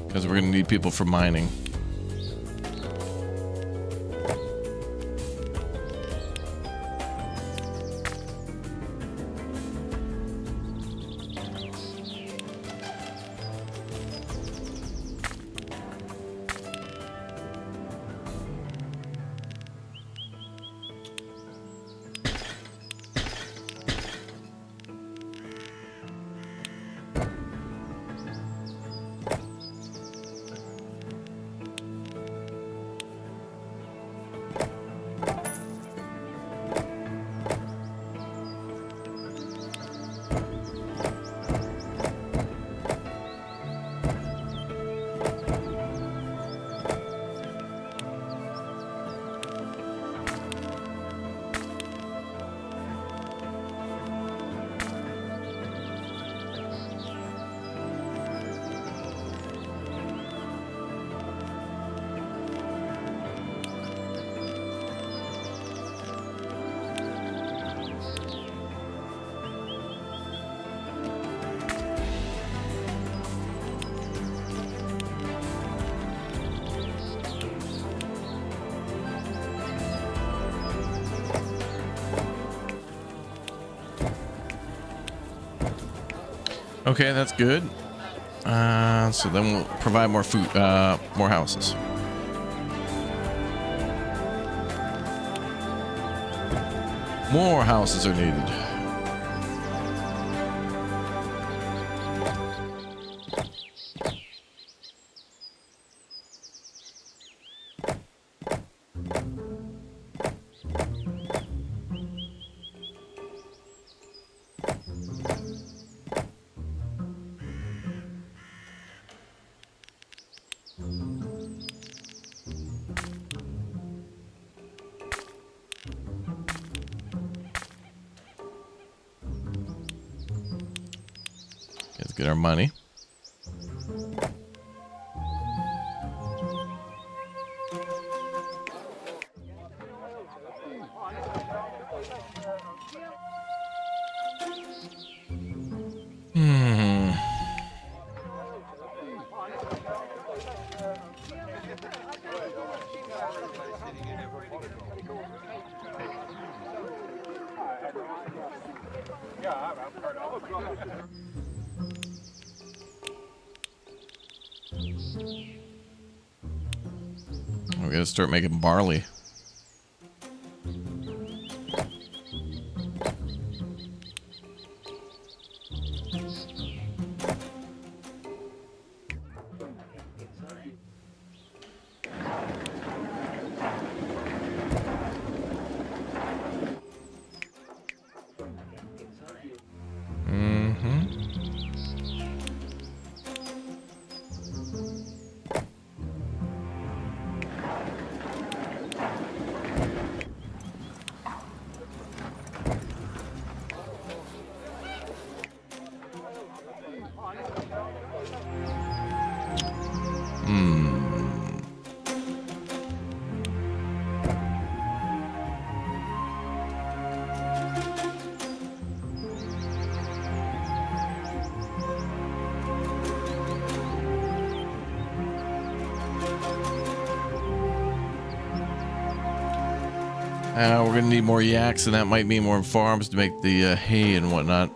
Because we're gonna need people for mining. Okay, that's good. So then we'll provide more food, more houses. More houses are needed. Let's get our money. We gotta start making barley. We're gonna need more yaks, and that might mean more farms to make the hay and whatnot.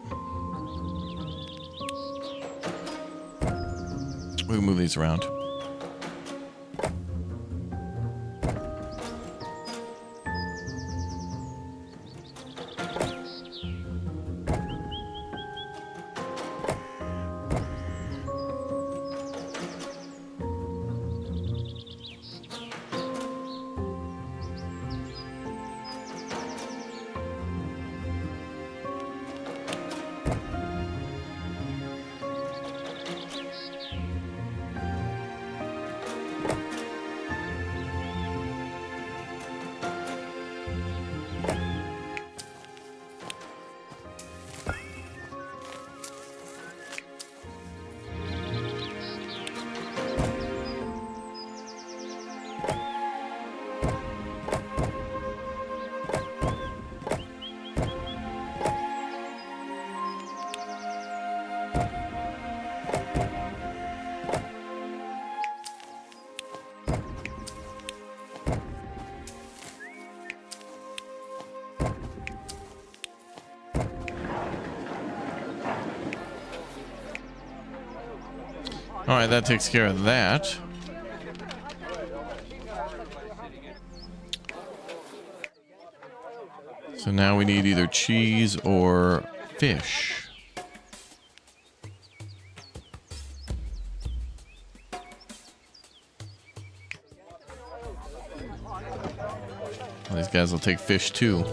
We can move these around. All right, that takes care of that. So now we need either cheese or fish. Well, these guys will take fish too.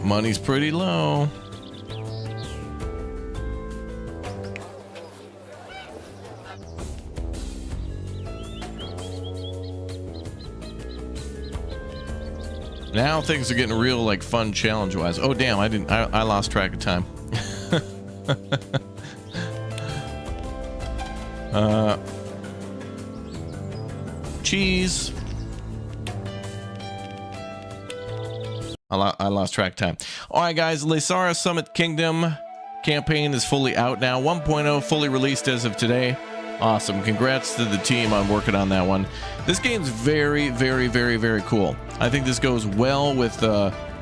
Money's pretty low. Now things are getting real, like, fun challenge wise. Oh damn, I lost track of time. Cheese. I lost track of time. All right, guys, Laysara Summit Kingdom campaign is fully out now. 1.0 fully released as of today. Awesome. Congrats to the team on working on that one. This game's very, very, very, very cool. I think this goes well with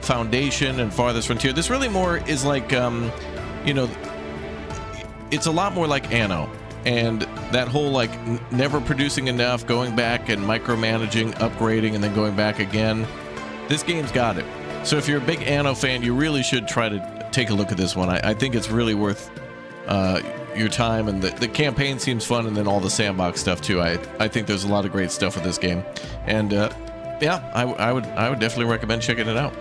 Foundation and Farthest Frontier. This really more is like, you know, it's a lot more like Anno. And that whole like never producing enough, going back and micromanaging, upgrading, and then going back again. This game's got it. So if you're a big Anno fan, you really should try to take a look at this one. I think it's really worth your time, and the campaign seems fun, and then all the sandbox stuff too. I think there's a lot of great stuff with this game, and yeah, I would definitely recommend checking it out.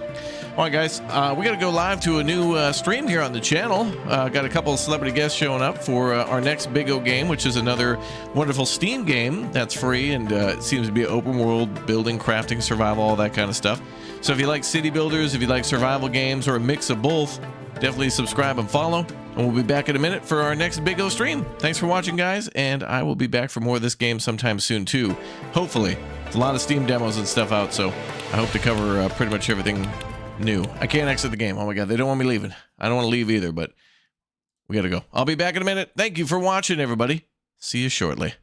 All right, guys, we got to go live to a new stream here on the channel. Got a couple of celebrity guests showing up for our next Big O game, which is another wonderful Steam game that's free, and it seems to be open world, building, crafting, survival, all that kind of stuff. So if you like city builders, if you like survival games, or a mix of both, definitely subscribe and follow. And we'll be back in a minute for our next Big O stream. Thanks for watching, guys, and I will be back for more of this game sometime soon, too. Hopefully. There's a lot of Steam demos and stuff out, so I hope to cover pretty much everything new. I can't exit the game. Oh my god, they don't want me leaving. I don't want to leave either, but we gotta go. I'll be back in a minute. Thank you for watching, everybody. See you shortly.